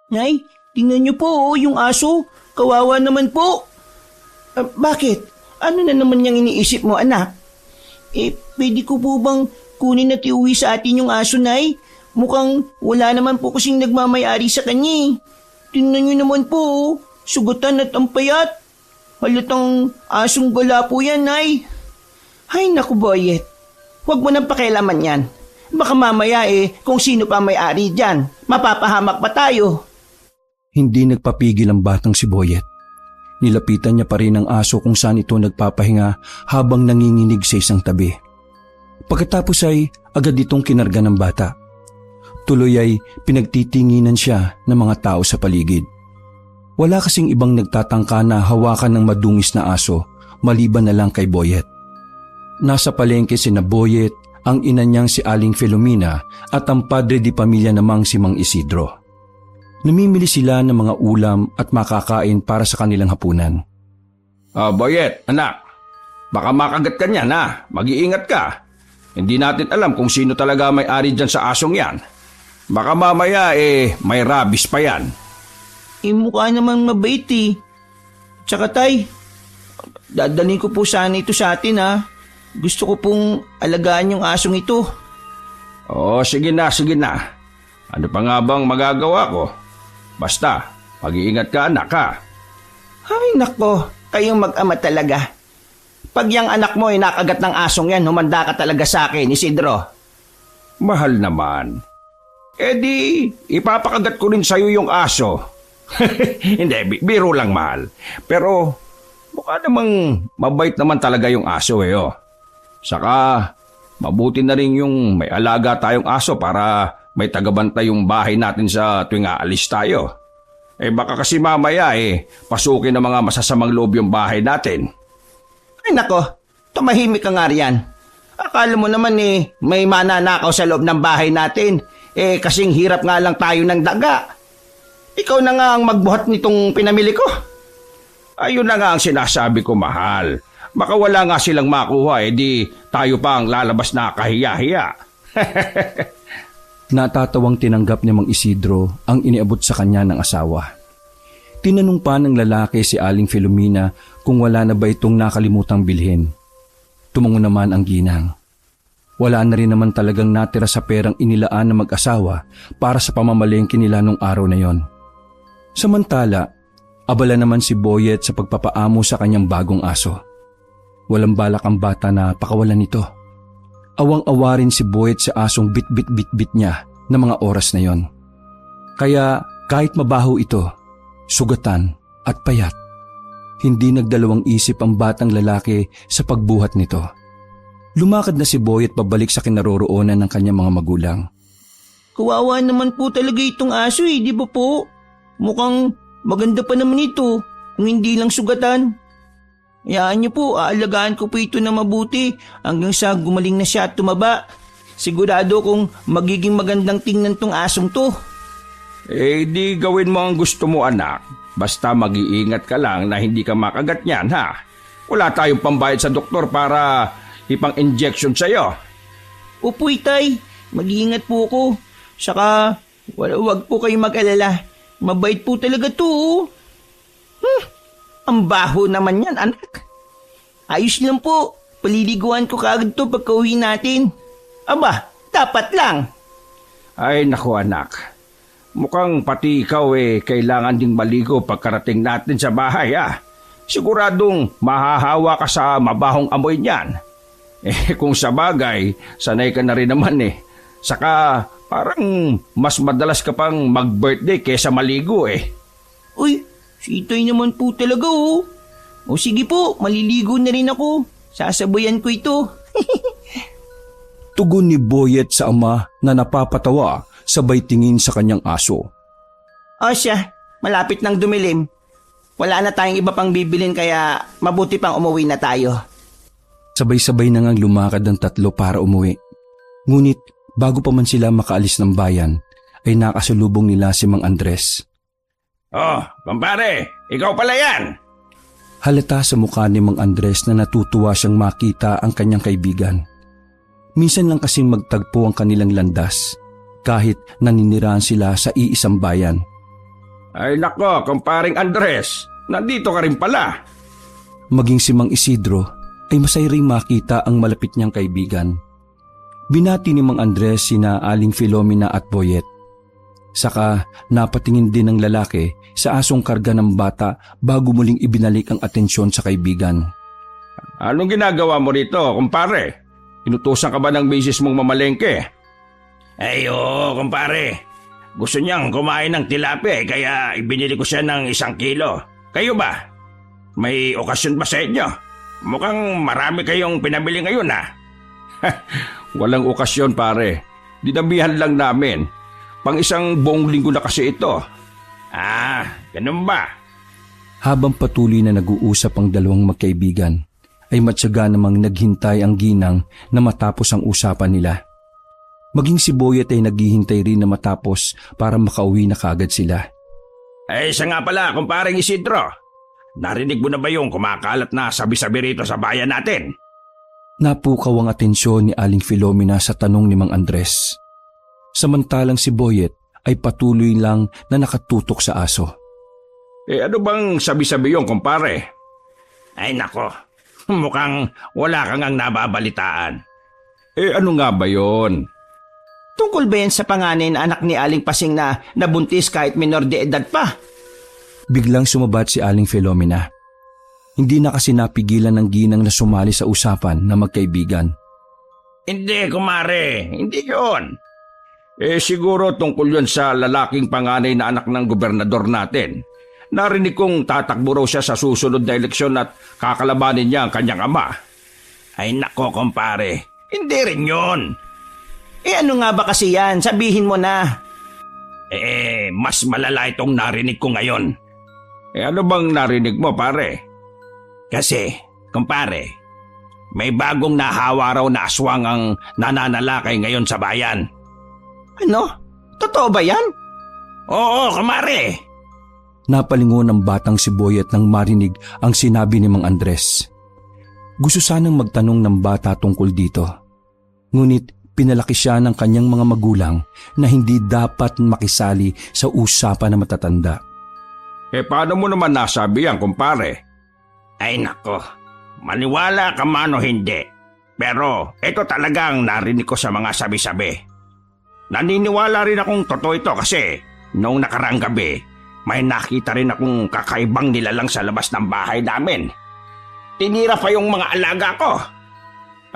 Nay, tingnan niyo po yung aso. Kawawa naman po. Bakit? Ano na naman niyang iniisip mo, anak? Pwede ko po bang kunin at iuwi sa atin yung aso, Nay? Mukhang wala naman po kasing nagmamayari sa kanya eh. Tingnan niyo naman po, sugatan at ang payat. Halatang asong gala po yan, Nay. Ay naku, Boyet. Huwag mo nang pakialaman yan. Baka mamaya kung sino pa may-ari dyan, mapapahamak pa tayo. Hindi nagpapigil ang batang si Boyet. Nilapitan niya pa rin ang aso kung saan ito nagpapahinga habang nanginginig sa isang tabi. Pagkatapos ay agad itong kinarga ng bata. Tuloy ay pinagtitinginan siya ng mga tao sa paligid. Wala kasing ibang nagtatangka na hawakan ng madungis na aso maliban na lang kay Boyet. Nasa palengke sina Boyet, ang ina niyang si Aling Filomena at ang padre di pamilya namang si Mang Isidro. Namimili sila ng mga ulam at makakain para sa kanilang hapunan. Boyet, anak, baka makagat ka niyan ha, mag-iingat ka. Hindi natin alam kung sino talaga may-ari dyan sa asong yan. Baka mamaya may rabies pa yan. Mukha namang mabait eh. Tsaka tay, dadalhin ko po sana ito sa atin ha. Gusto ko pong alagaan yung asong ito. Sige na, sige na. Ano pa nga bang magagawa ko? Basta, mag-iingat ka anak ha. Ay nako, kayong mag-ama talaga. Pag yung anak mo ay nakagat ng asong yan, humanda ka talaga sa akin, Isidro. Mahal naman. Di, ipapakagat ko rin sa'yo yung aso. Hindi, biro lang mahal. Pero, mukha namang mabait naman talaga yung aso Saka, mabuti na rin yung may alaga tayong aso para may tagabantay yung bahay natin sa tuwing aalis tayo. Baka kasi mamaya pasukin ng mga masasamang loob yung bahay natin. Ay nako, tumahimik ka nga riyan. Akala mo naman may mananakaw sa loob ng bahay natin. Kasing hirap nga lang tayo ng daga. Ikaw na nga ang magbuhat nitong pinamili ko. Ayun na nga ang sinasabi ko, mahal. Baka wala nga silang makuha, di tayo pa ang lalabas na kahiya-hiya. Natatawang tinanggap ni Mang Isidro ang iniabot sa kanya ng asawa. Tinanong pa ng lalaki si Aling Filomena kung wala na ba itong nakalimutang bilhin. Tumango naman ang ginang. Wala na rin naman talagang natira sa perang inilaan ng mag-asawa para sa pamamalengke nila nung araw na yon. Samantala, abala naman si Boyet sa pagpapaamo sa kanyang bagong aso. Walang balak ang bata na pakawalan nito. Awang-awa rin si Boyet sa asong bit-bit-bit-bit niya na mga oras na yon. Kaya kahit mabaho ito, sugatan at payat, hindi nagdalawang isip ang batang lalaki sa pagbuhat nito. Lumakad na si Boyet pabalik sa kinaroroonan ng kanyang mga magulang. Kawawa naman po talaga itong aso di ba po? Mukhang maganda pa naman ito kung hindi lang sugatan. Hayaan niyo po, aalagaan ko po ito na mabuti hanggang sa gumaling na siya at tumaba. Sigurado kung magiging magandang tingnan tong asong to. Di gawin mo ang gusto mo anak. Basta mag-iingat ka lang na hindi ka makagat niyan ha. Wala tayong pambayad sa doktor para ipang-injection sa'yo. Opo tay, mag-iingat po ako. Saka wag po kayong mag-alala. Mabait po talaga to. Ang baho naman yan, anak. Ayos lang po. Paliliguan ko kaagad to pagka-uwi natin. Aba, dapat lang. Ay naku anak. Mukhang pati ikaw kailangan ding maligo pagkarating natin sa bahay Siguradong mahahawa ka sa mabahong amoy niyan. Kung sa bagay, sanay ka na rin naman Saka parang mas madalas ka pang mag-birthday kaysa maligo Uy, si Itoy naman po talaga O sige po, maliligo na rin ako. Sasabayan ko ito. Tugon ni Boyet sa ama na napapatawa sabay tingin sa kanyang aso. O siya, malapit nang dumilim. Wala na tayong iba pang bibilin kaya mabuti pang umuwi na tayo. Sabay-sabay na ngang lumakad ang tatlo para umuwi. Ngunit bago pa man sila makaalis ng bayan, ay nakasalubong nila si Mang Andres. Kumpare, ikaw pala yan! Halata sa mukha ni Mang Andres na natutuwa siyang makita ang kanyang kaibigan. Minsan lang kasing magtagpo ang kanilang landas kahit naninirahan sila sa iisang bayan. Ay nako, kumparing Andres, nandito ka rin pala. Maging si Mang Isidro ay masaya ring makita ang malapit niyang kaibigan. Binati ni Mang Andres sina Aling Filomena at Boyet. Saka napatingin din ng lalaki sa asong karga ng bata bago muling ibinalik ang atensyon sa kaibigan. Anong ginagawa mo rito, kumpare? Inutusan ka ba ng misis mong mamalengke? Ay oo, kumpare. Gusto niyang kumain ng tilapia kaya ibinili ko siya ng 1 kilo. Kayo ba? May okasyon ba sa inyo? Mukhang marami kayong pinabili ngayon ha? Walang okasyon pare. Dinamihan lang namin. Pang 1 buong linggo na kasi ito. Ah, ganun ba? Habang patuloy na nag-uusap ang dalawang magkaibigan, ay matyaga namang naghintay ang ginang na matapos ang usapan nila. Maging si Boyet ay naghihintay rin na matapos para makauwi na kaagad sila. Ay, siya nga pala, kumparing Isidro. Narinig mo na ba yung kumakalat na sabi-sabi rito sa bayan natin? Napukaw ang atensyon ni Aling Filomena sa tanong ni Mang Andres. Samantalang si Boyet ay patuloy lang na nakatutok sa aso. Ano bang sabi-sabi yung kumpare? Ay nako, mukhang wala kang ang nababalitaan. Ano nga ba yon? Tungkol ba yan sa panganay na anak ni Aling Pasing na nabuntis kahit minor de edad pa? Biglang sumabat si Aling Filomena. Hindi na kasi napigilan ng ginang na sumali sa usapan na magkaibigan. Hindi, kumare. Hindi yun. Siguro tungkol yun sa lalaking panganay na anak ng gobernador natin. Narinig kong tatakbo raw siya sa susunod na eleksyon at kakalabanin niya ang kanyang ama. Ay nako, kumpare. Hindi rin yun. Ano nga ba kasi yan? Sabihin mo na. Mas malala itong narinig ko ngayon. Ano bang narinig mo, pare? Kasi, kumpare, may bagong nahawa raw na aswang ang nananalakay ngayon sa bayan. Ano? Totoo ba yan? Oo, kumare. Napalingon ng batang si Boyet nang marinig ang sinabi ni Mang Andres. Gusto sanang magtanong ng bata tungkol dito. Ngunit pinalaki siya ng kanyang mga magulang na hindi dapat makisali sa usapan na matatanda. Paano mo naman nasabi yan, kumpare? Ay nako, maniwala ka man o hindi. Pero ito talagang narinig ko sa mga sabi-sabi. Naniniwala rin akong totoo ito kasi noong nakaraang gabi, may nakita rin akong kakaibang nilalang sa labas ng bahay namin. Tinira pa yung mga alaga ko.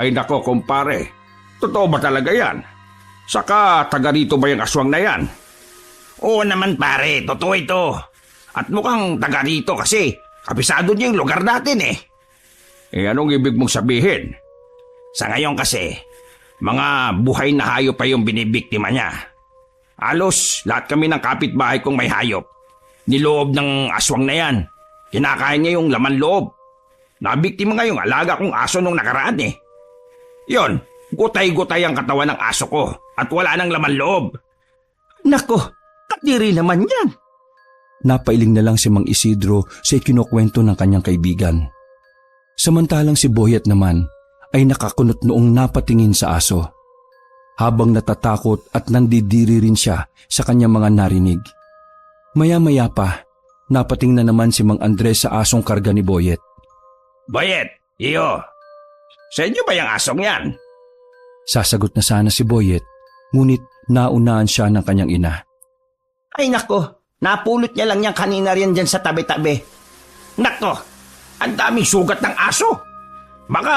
Ay nako, kumpare, totoo ba talaga yan? Saka taga rito ba yung aswang na yan? Oo naman pare, totoo ito. At mukhang taga rito kasi kabisado niya yung lugar natin eh. Anong ibig mong sabihin? Sa ngayon kasi, mga buhay na hayop pa yung binibiktima niya. Halos lahat kami ng kapitbahay kong may hayop. Niloob ng aswang na yan. Kinakain niya yung laman loob. Nabiktima nga yung alaga kong aso nung nakaraan eh. Yon, gutay-gutay ang katawan ng aso ko at wala nang laman loob. Nako, kadiri naman yan. Napailing na lang si Mang Isidro sa ikinukwento ng kanyang kaibigan. Samantalang si Boyet naman ay nakakunot noong napatingin sa aso. Habang natatakot at nandidiri rin siya sa kanyang mga narinig. Maya-maya pa, napating na naman si Mang Andres sa asong karga ni Boyet. Boyet, iyo, sa inyo ba yung asong yan? Sasagot na sana si Boyet, ngunit naunaan siya ng kanyang ina. Ay nako, napulot niya lang yan kanina rin dyan sa tabi-tabi. Nako, ang daming sugat ng aso. Baka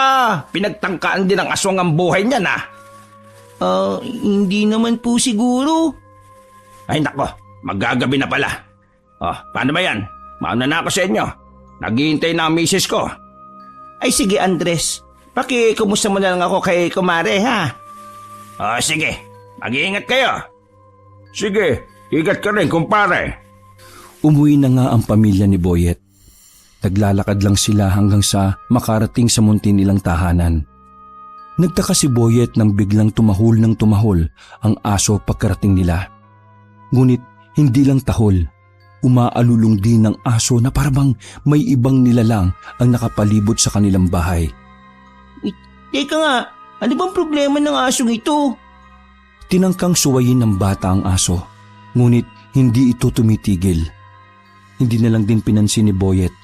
pinagtangkaan din ng aswang ang buhay niya na. Hindi naman po siguro. Ay nako, magagabi na pala. Paano ba yan? Mauna na ako sa inyo. Naghihintay na ang misis ko. Ay sige Andres, kumusta mo na lang ako kay kumare ha? Sige, mag-iingat kayo. Sige, ingat ka rin kumpare. Umuwi na nga ang pamilya ni Boyet. Naglalakad lang sila hanggang sa makarating sa munti nilang tahanan. Nagtaka si Boyet nang biglang tumahol ng tumahol ang aso pagkarating nila. Ngunit hindi lang tahol, umaalulong din ng aso na parabang may ibang nilalang ang nakapalibot sa kanilang bahay. Teka nga, ano bang problema ng asong ito? Tinangkang suwayin ng bata ang aso, ngunit hindi ito tumitigil. Hindi na lang din pinansin ni Boyet.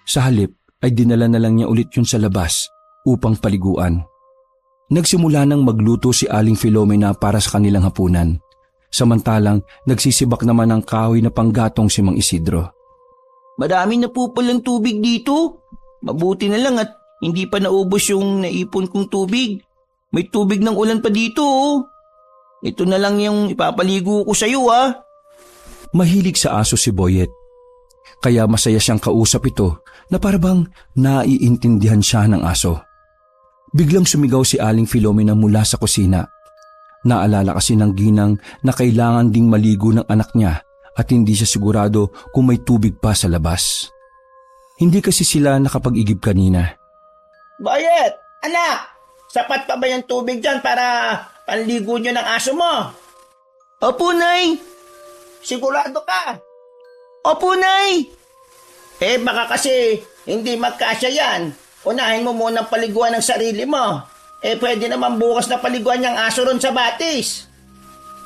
Sa halip ay dinala na lang niya ulit yun sa labas upang paliguan. Nagsimula nang magluto si Aling Filomena para sa kanilang hapunan. Samantalang nagsisibak naman ng kahoy na panggatong si Mang Isidro. Marami na po palang tubig dito. Mabuti na lang at hindi pa naubos yung naipon kong tubig. May tubig ng ulan pa dito oh. Ito na lang yung ipapaligo ko sa iyo ah. Mahilig sa aso si Boyet. Kaya masaya siyang kausap ito na parabang naiintindihan siya ng aso. Biglang sumigaw si Aling Filomena mula sa kusina. Naalala kasi ng ginang na kailangan ding maligo ng anak niya at hindi siya sigurado kung may tubig pa sa labas. Hindi kasi sila nakapag-igib kanina. Boyet, anak! Sapat pa ba yung tubig dyan para panligo nyo ng aso mo? Opo, Nay. Sigurado ka? Opo, Nay. Baka kasi hindi magkasya yan. Unahin mo munang paliguan ng sarili mo. Pwede naman bukas na paliguan yung aso ron sa batis.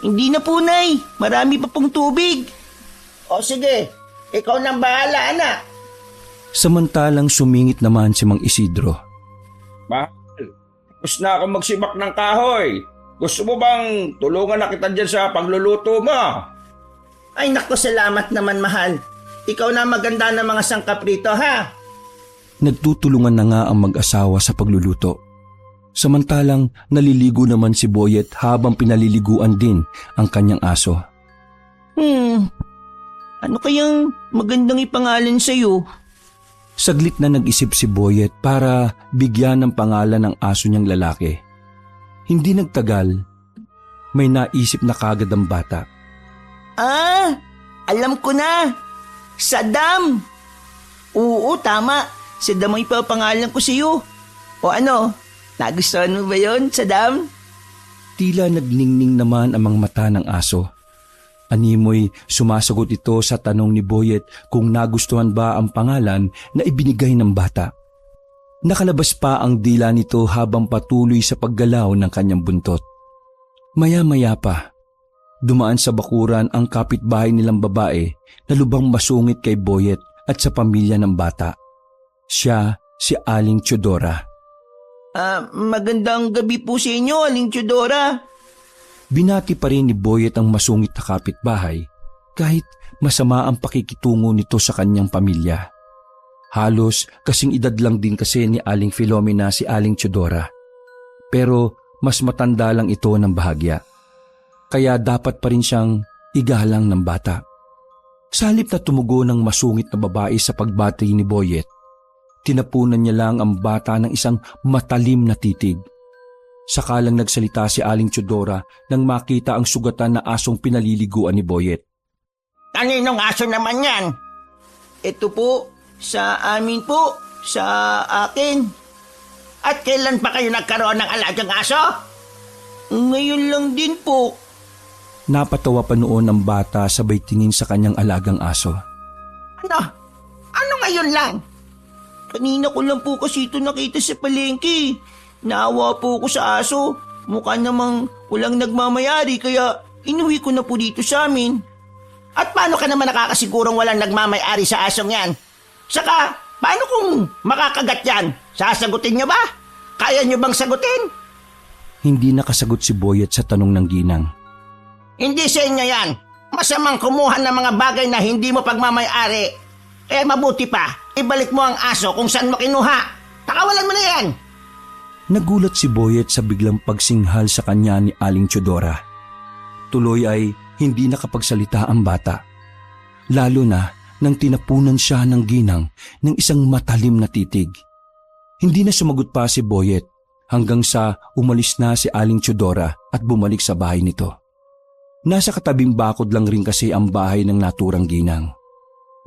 Hindi na po, Nay. Marami pa pong tubig. O sige, ikaw nang bahala, anak. Samantalang sumingit naman si Mang Isidro. Mahal, tapos na ako magsibak ng kahoy. Gusto mo bang tulungan na kita dyan sa pagluluto mo? Ay naku, salamat naman, mahal. Ikaw na maganda ng mga sangkap rito, ha? Nagtutulungan na nga ang mag-asawa sa pagluluto. Samantalang naliligo naman si Boyet habang pinaliliguan din ang kanyang aso. Ano kayang magandang ipangalan sa'yo? Saglit na nag-isip si Boyet para bigyan ng pangalan ng aso niyang lalaki. Hindi nagtagal, may naisip na kagad ang bata. Alam ko na. Saddam. Oo, tama. Saddam ang ipapangalan ko sa'yo. O ano, nagustuhan mo ba yun, Saddam? Tila nagningning naman ang mga mata ng aso. Animoy sumasagot ito sa tanong ni Boyet kung nagustuhan ba ang pangalan na ibinigay ng bata. Nakalabas pa ang dila nito habang patuloy sa paggalaw ng kanyang buntot. Maya-maya pa, dumaan sa bakuran ang kapitbahay nilang babae na lubang masungit kay Boyet at sa pamilya ng bata. Siya si Aling Teodora. Magandang gabi po sa inyo, Aling Teodora. Binati pa rin ni Boyet ang masungit na kapitbahay kahit masama ang pakikitungo nito sa kanyang pamilya. Halos kasing edad lang din kasi ni Aling Filomena si Aling Teodora. Pero mas matanda lang ito ng bahagya. Kaya dapat pa rin siyang igalang ng bata. Sa halip na tumugo ng masungit na babae sa pagbati ni Boyet, tinapunan niya lang ang bata ng isang matalim na titig. Sakalang nagsalita si Aling Teodora nang makita ang sugatan na asong pinaliliguan ni Boyet. Kaninong aso naman yan? Ito po, sa amin po, sa akin. At kailan pa kayo nagkaroon ng alagang aso? Ngayon lang din po. Napatawa pa noon ang bata sabay tingin sa kanyang alagang aso. Ano ngayon lang? Kanina ko lang po kasi ito nakita sa palengke. Naawa po ko sa aso. Mukha namang walang nagmamayari kaya inuwi ko na po dito sa amin. At paano ka naman nakakasigurong walang nagmamayari sa asong yan? Saka, paano kung makakagat yan? Sasagutin niyo ba? Kaya niyo bang sagutin? Hindi nakasagot si Boyet sa tanong ng ginang. Hindi sa inyo yan. Masamang kumuha ng mga bagay na hindi mo pagmamayari. Mabuti pa, ibalik mo ang aso kung saan mo kinuha. Takawalan mo na yan. Nagulat si Boyet sa biglang pagsinghal sa kanya ni Aling Teodora. Tuloy ay hindi nakapagsalita ang bata. Lalo na nang tinapunan siya ng ginang ng isang matalim na titig. Hindi na sumagot pa si Boyet hanggang sa umalis na si Aling Teodora at bumalik sa bahay nito. Nasa katabing bakod lang rin kasi ang bahay ng naturang ginang.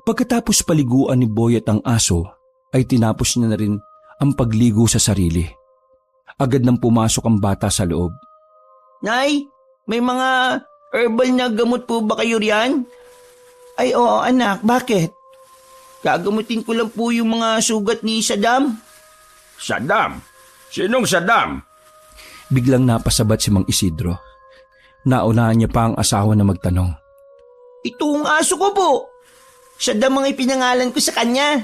Pagkatapos paliguan ni Boyet ang aso, ay tinapos niya na rin ang pagligo sa sarili. Agad nang pumasok ang bata sa loob. Nay, may mga herbal na gamot po ba kayo riyan? Ay oo anak, bakit? Gagamutin ko lang po yung mga sugat ni Saddam. Saddam? Sinong Saddam? Biglang napasabat si Mang Isidro. Naunahan niya pa ang asawa na magtanong. Itong aso ko po. Siya daw mga ipinangalan ko sa kanya.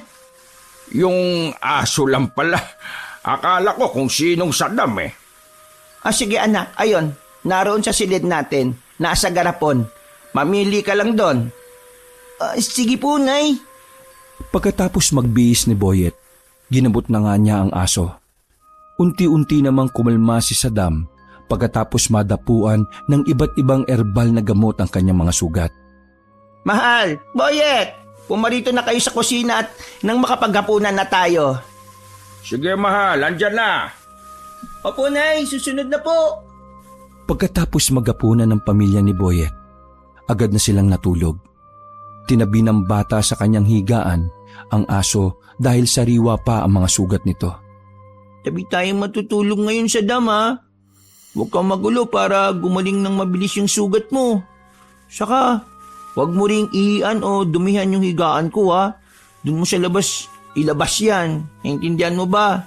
Yung aso lang pala. Akala ko kung sinong Saddam eh. Sige anak, ayon. Naroon sa silid natin. Nasa garapon. Mamili ka lang doon. Sige po, Nay. Pagkatapos magbihis ni Boyet, ginabot na nga niya ang aso. Unti-unti namang kumalma si Saddam pagkatapos madapuan ng iba't ibang erbal na gamot ang kanyang mga sugat. Mahal, Boyet, pumarito na kayo sa kusina at nang makapaghapunan na tayo. Sige mahal, andyan na. Opo, Nay, susunod na po. Pagkatapos maghapunan ng pamilya ni Boyet, agad na silang natulog. Tinabi ng bata sa kanyang higaan ang aso dahil sariwa pa ang mga sugat nito. Tabi tayong matutulog ngayon sa dama. Huwag kang magulo para gumaling ng mabilis yung sugat mo. Saka, huwag mo ring ihian o dumihan yung higaan ko ha. Doon mo sa labas, ilabas yan. Naintindihan mo ba?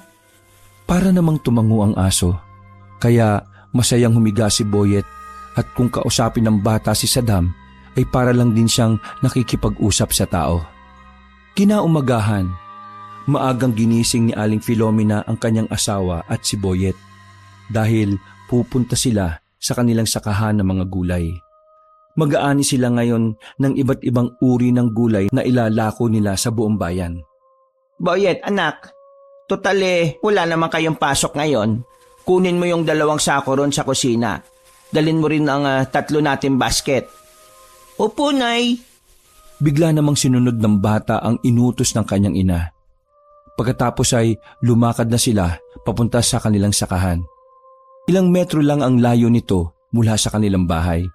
Para namang tumango ang aso, kaya masayang humiga si Boyet at kung kausapin ng bata si Saddam ay para lang din siyang nakikipag-usap sa tao. Kinaumagahan, maagang ginising ni Aling Filomena ang kanyang asawa at si Boyet dahil pupunta sila sa kanilang sakahan ng mga gulay. Mag-aani sila ngayon ng iba't ibang uri ng gulay na ilalako nila sa buong bayan. Boyet, anak, totale wala naman kayong pasok ngayon. Kunin mo yung 2 sako ron sa kusina. Dalin mo rin ang 3 nating basket. Opo, Nay. Bigla namang sinunod ng bata ang inutos ng kanyang ina. Pagkatapos ay lumakad na sila papunta sa kanilang sakahan. Ilang metro lang ang layo nito mula sa kanilang bahay.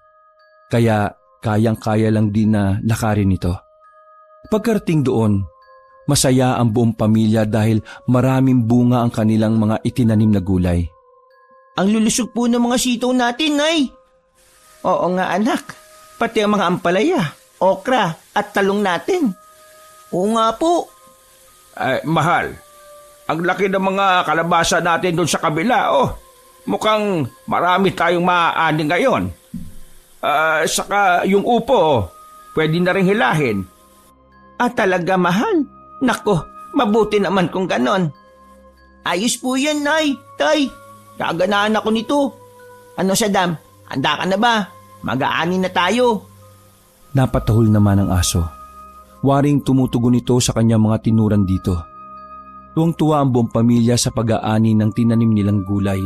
Kaya kayang-kaya lang din na lakarin ito. Pagkarating doon, masaya ang buong pamilya dahil maraming bunga ang kanilang mga itinanim na gulay. Ang lulusog po ng mga sitaw natin, Nay. Oo nga, anak. Pati ang mga ampalaya, okra at talong natin. Oo nga po. Mahal, ang laki ng mga kalabasa natin doon sa kabila. Mukhang marami tayong maaani ngayon. Saka yung upo, pwede na rin hilahin. Talaga, mahal? Nako, mabuti naman kung ganon. Ayos po yan, Nay, Tay. Kaganaan ako nito. Ano, Saddam, handa ka na ba? Mag-aani na tayo. Napatahol naman ang aso. Waring tumutugon ito sa kanyang mga tinuran dito. Tuwang-tuwa ang buong pamilya sa pag-aani ng tinanim nilang gulay.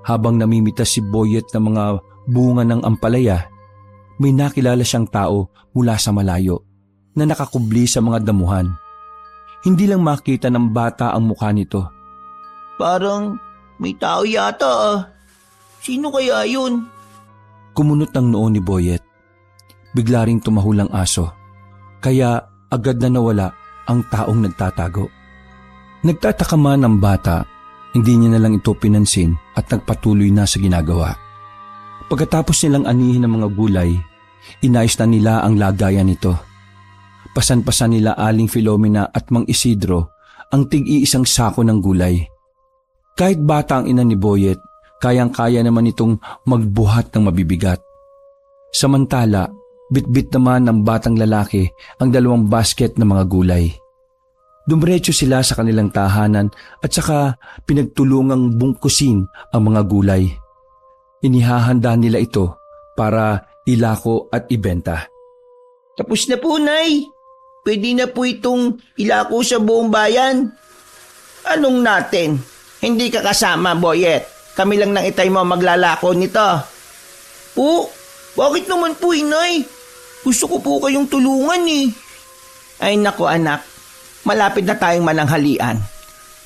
Habang namimitas si Boyet ng mga bunga ng ampalaya, may nakilala siyang tao mula sa malayo na nakakubli sa mga damuhan. Hindi lang makita ng bata ang mukha nito. Parang may tao yata. Sino kaya yun? Kumunot ang noo ni Boyet. Bigla ring tumahol ang aso, kaya agad na nawala ang taong nagtatago. Nagtataka man ang bata, hindi niya na lang ito pinansin at nagpatuloy na sa ginagawa. Pagkatapos nilang anihin ng mga gulay, inayos na nila ang lagayan nito. Pasan-pasan nila Aling Filomena at Mang Isidro ang tig-iisang sako ng gulay. Kahit bata ang ina ni Boyet, kayang-kaya naman itong magbuhat ng mabibigat. Samantala, bitbit naman ng batang lalaki ang 2 basket ng mga gulay. Dumiretso sila sa kanilang tahanan at saka pinagtulungang bungkusin ang mga gulay. Inihahanda nila ito para ilako at ibenta. Tapos na po, Nay. Pwede na po itong ilako sa buong bayan. Anong natin? Hindi ka kasama, Boyet. Kami lang ng itay mo maglalako nito. Po, bakit naman po, Inay? Gusto ko po kayong tulungan eh. Ay nako, anak, malapit na tayong mananghalian.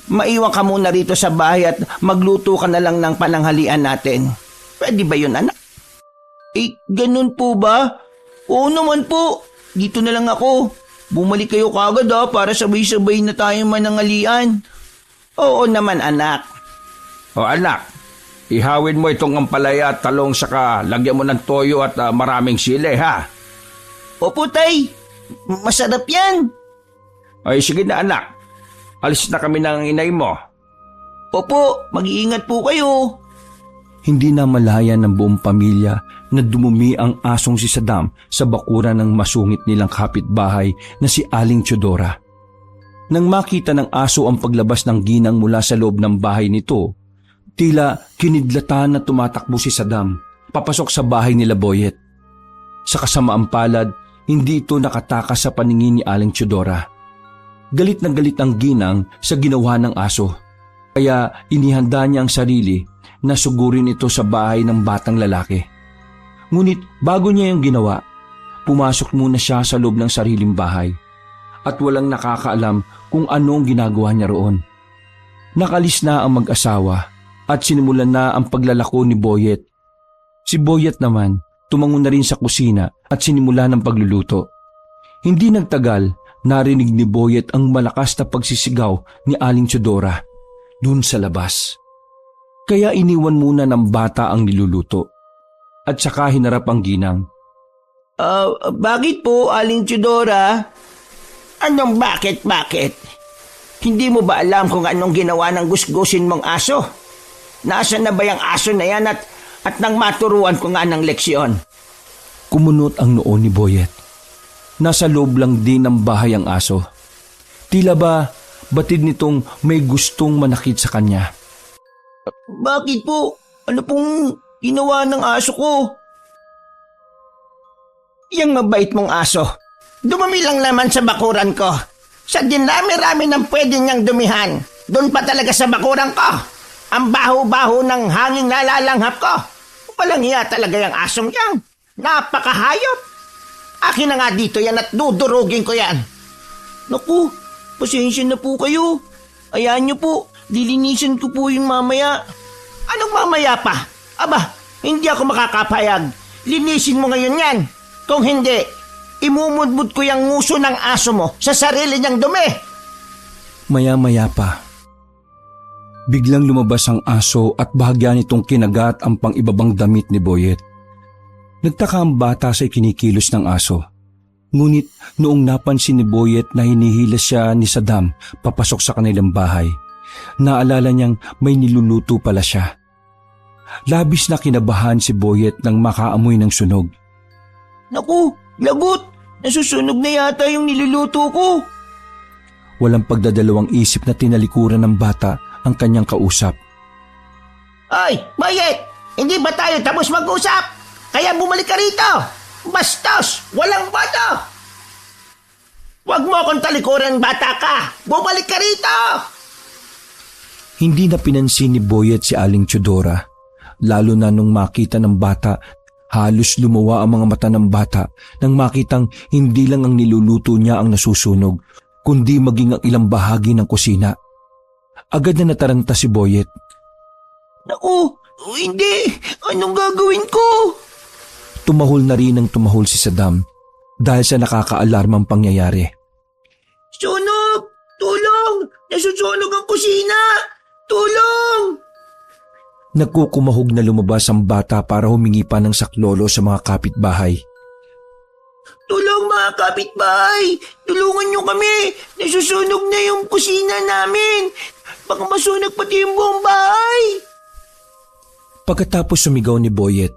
Maiwan ka muna rito sa bahay at magluto ka na lang ng pananghalian natin. Pwede ba yun, anak? Ganun po ba? Oo naman po. Dito na lang ako. Bumalik kayo kagad para sabay-sabay na tayong mananghalian. Oo naman, anak. Anak, ihawin mo itong ampalaya at talong saka lagyan mo ng toyo at maraming sili, ha? Opo, Tay. Masarap yan. Ay, sige na anak. Alis na kami ng inay mo. Opo, mag-iingat po kayo. Hindi na malaya ng buong pamilya na dumumi ang asong si Saddam sa bakuran ng masungit nilang kapitbahay na si Aling Teodora. Nang makita ng aso ang paglabas ng ginang mula sa loob ng bahay nito, tila kinidlatan na tumatakbo si Saddam papasok sa bahay nila Boyet. Sa kasamaang palad, hindi ito nakatakas sa paningin ni Aling Teodora. Galit na galit ang ginang sa ginawa ng aso, kaya inihanda niya ang sarili na sugurin ito sa bahay ng batang lalaki. Ngunit bago niya yung ginawa, pumasok muna siya sa loob ng sariling bahay at walang nakakaalam kung anong ginagawa niya roon. Nakalis na ang mag-asawa at sinimulan na ang paglalako ni Boyet. Si Boyet naman tumango na rin sa kusina at sinimula ng pagluluto. Hindi nagtagal, narinig ni Boyet ang malakas na pagsisigaw ni Aling Teodora dun sa labas. Kaya iniwan muna ng bata ang niluluto at saka hinarap ang ginang. Bakit po, Aling Teodora? Anong bakit? Hindi mo ba alam kung anong ginawa ng gusgusin mong aso? Nasaan na ba yung aso na yan at nang maturuan ko nga ng leksyon? Kumunot ang noo ni Boyet. Nasa loob lang din ng bahay ang aso. Tila ba batid nitong may gustong manakit sa kanya. Bakit po? Ano pong ginawa ng aso ko? Yang mabait mong aso, dumami lang naman sa bakuran ko. Sa dinami-rami ng pwede niyang dumihan, doon pa talaga sa bakuran ko. Ang baho-baho ng hanging nalalanghap ko. Walang hiya talaga yung asong yan. Napakahayop. Akin na nga dito yan at dudurugin ko yan. Naku, pasensya na po kayo. Ayan niyo po, dilinisin ko po yung mamaya. Anong mamaya pa? Aba, hindi ako makakapayag. Linisin mo ngayon yan. Kung hindi, imumudmud ko yung nguso ng aso mo sa sarili niyang dumi. Maya-maya pa, biglang lumabas ang aso at bahagya nitong kinagat ang pang-ibabang damit ni Boyet. Nagtaka ang bata sa ikinikilos ng aso. Ngunit noong napansin ni Boyet na hinihilas siya ni Saddam papasok sa kanilang bahay, naalala niyang may niluluto pala siya. Labis na kinabahan si Boyet nang makaamoy ng sunog. Naku, lagot! Nasusunog na yata yung niluluto ko. Walang pagdadalawang isip na tinalikuran ng bata ang kanyang kausap. Ay, Boyet! Hindi ba tayo tapos mag-usap? Kaya bumalik ka rito! Bastos! Walang boto! Huwag mo akong talikuran, bata ka! Bumalik ka rito! Hindi na pinansin ni Boyet si Aling Teodora, lalo na nung makita ng bata. Halos lumawa ang mga mata ng bata nang makitang hindi lang ang niluluto niya ang nasusunog, kundi maging ang ilang bahagi ng kusina. Agad na nataranta si Boyet. Naku, hindi! Anong gagawin ko? Tumahol na rin ang tumahol si Saddam dahil sa nakakaalarmang pangyayari. Sunog! Tulong! Nasusunog ang kusina! Tulong! Nagkukumahog na lumabas ang bata para humingi pa ng saklolo sa mga kapitbahay. Tulong mga kapitbahay! Tulungan niyo kami! Nasusunog na yung kusina namin! Baka masunog pati yung buong bahay! Pagkatapos sumigaw ni Boyet,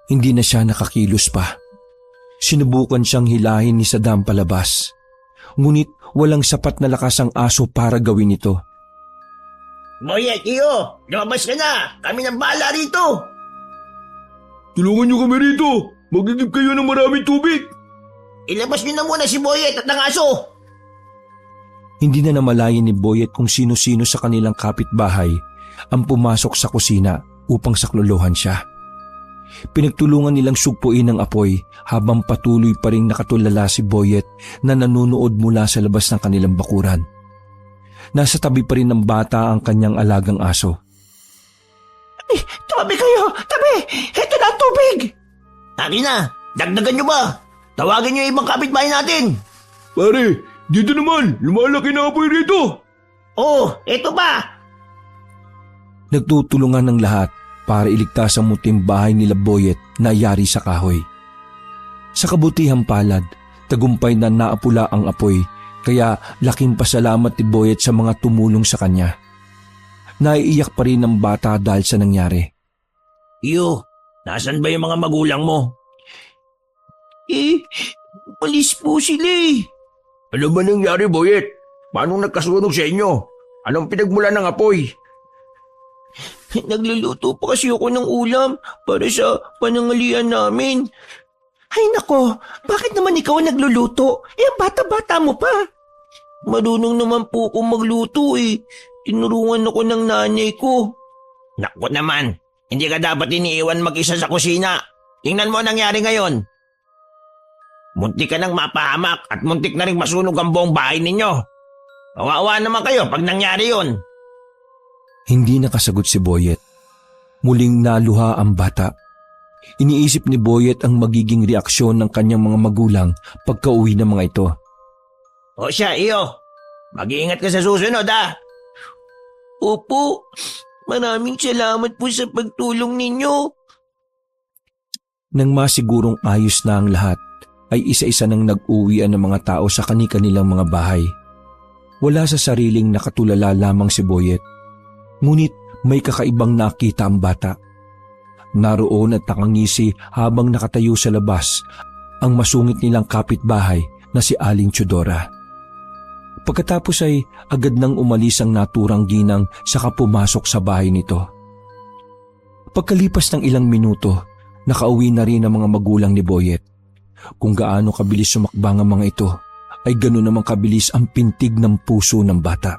hindi na siya nakakilos pa. Sinubukan siyang hilahin ni Saddam palabas. Ngunit walang sapat na lakas ang aso para gawin ito. Boyet, iyo! Lumabas ka na! Kami nang bahala rito! Tulungan niyo kami rito! Magigib kayo ng maraming tubig! Ilabas niyo na muna si Boyet at ang aso! Hindi na namalayan ni Boyet kung sino-sino sa kanilang kapitbahay ang pumasok sa kusina upang saklolohan siya. Pinagtulungan nilang sugpuin ang apoy habang patuloy pa rin nakatulala si Boyet na nanunood mula sa labas ng kanilang bakuran. Nasa tabi pa rin ng bata ang kanyang alagang aso. Tumabi kayo! Tabi! Ito na ang tubig! Akin na! Dagdagan nyo ba? Tawagin nyo yung ibang kapitbahay natin! Pare, dito naman! Lumalaki na apoy rito! Oh, ito ba? Nagtutulungan ng lahat para iligtas ang munting bahay nila Boyet na yari sa kahoy. Sa kabutihang palad, tagumpay na naapula ang apoy, kaya laking pasalamat ni Boyet sa mga tumulong sa kanya. Naiiyak pa rin ang bata dahil sa nangyari. Iyo, Nasaan ba yung mga magulang mo? Palis po sila eh. Ano ba nangyari, Boyet? Paano nagkasunog sa inyo? Anong pinagmula ng apoy? Nagluluto pa kasi ako ng ulam para sa panangalian namin. Ay nako, bakit naman ikaw ang nagluluto? Bata-bata mo pa. Marunong naman po akong magluto eh. Tinurungan ako ng nanay ko. Naku naman, hindi ka dapat iniiwan mag-isa sa kusina. Tingnan mo ang nangyari ngayon. Muntik ka nang mapahamak at muntik na rin masunog ang buong bahay ninyo. Kawawa naman kayo pag nangyari yon. Hindi nakasagot si Boyet. Muling naluha ang bata. Iniisip ni Boyet ang magiging reaksyon ng kanyang mga magulang pagka-uwi ng mga ito. O siya, iyo. Mag-iingat ka sa susunod, ha? Opo, maraming salamat po sa pagtulong ninyo. Nang masigurong ayos na ang lahat, ay isa-isa nang nag-uwian ng mga tao sa kani-kanilang mga bahay. Wala sa sariling nakatulala lamang si Boyet. Ngunit may kakaibang nakita ang bata. Naroon at nakangisi habang nakatayo sa labas ang masungit nilang kapitbahay na si Aling Teodora. Pagkatapos ay agad nang umalis ang naturang ginang saka pumasok sa bahay nito. Pagkalipas ng ilang minuto, nakauwi na rin ang mga magulang ni Boyet. Kung gaano kabilis sumakbang ang mga ito, ay ganoon namang kabilis ang pintig ng puso ng bata.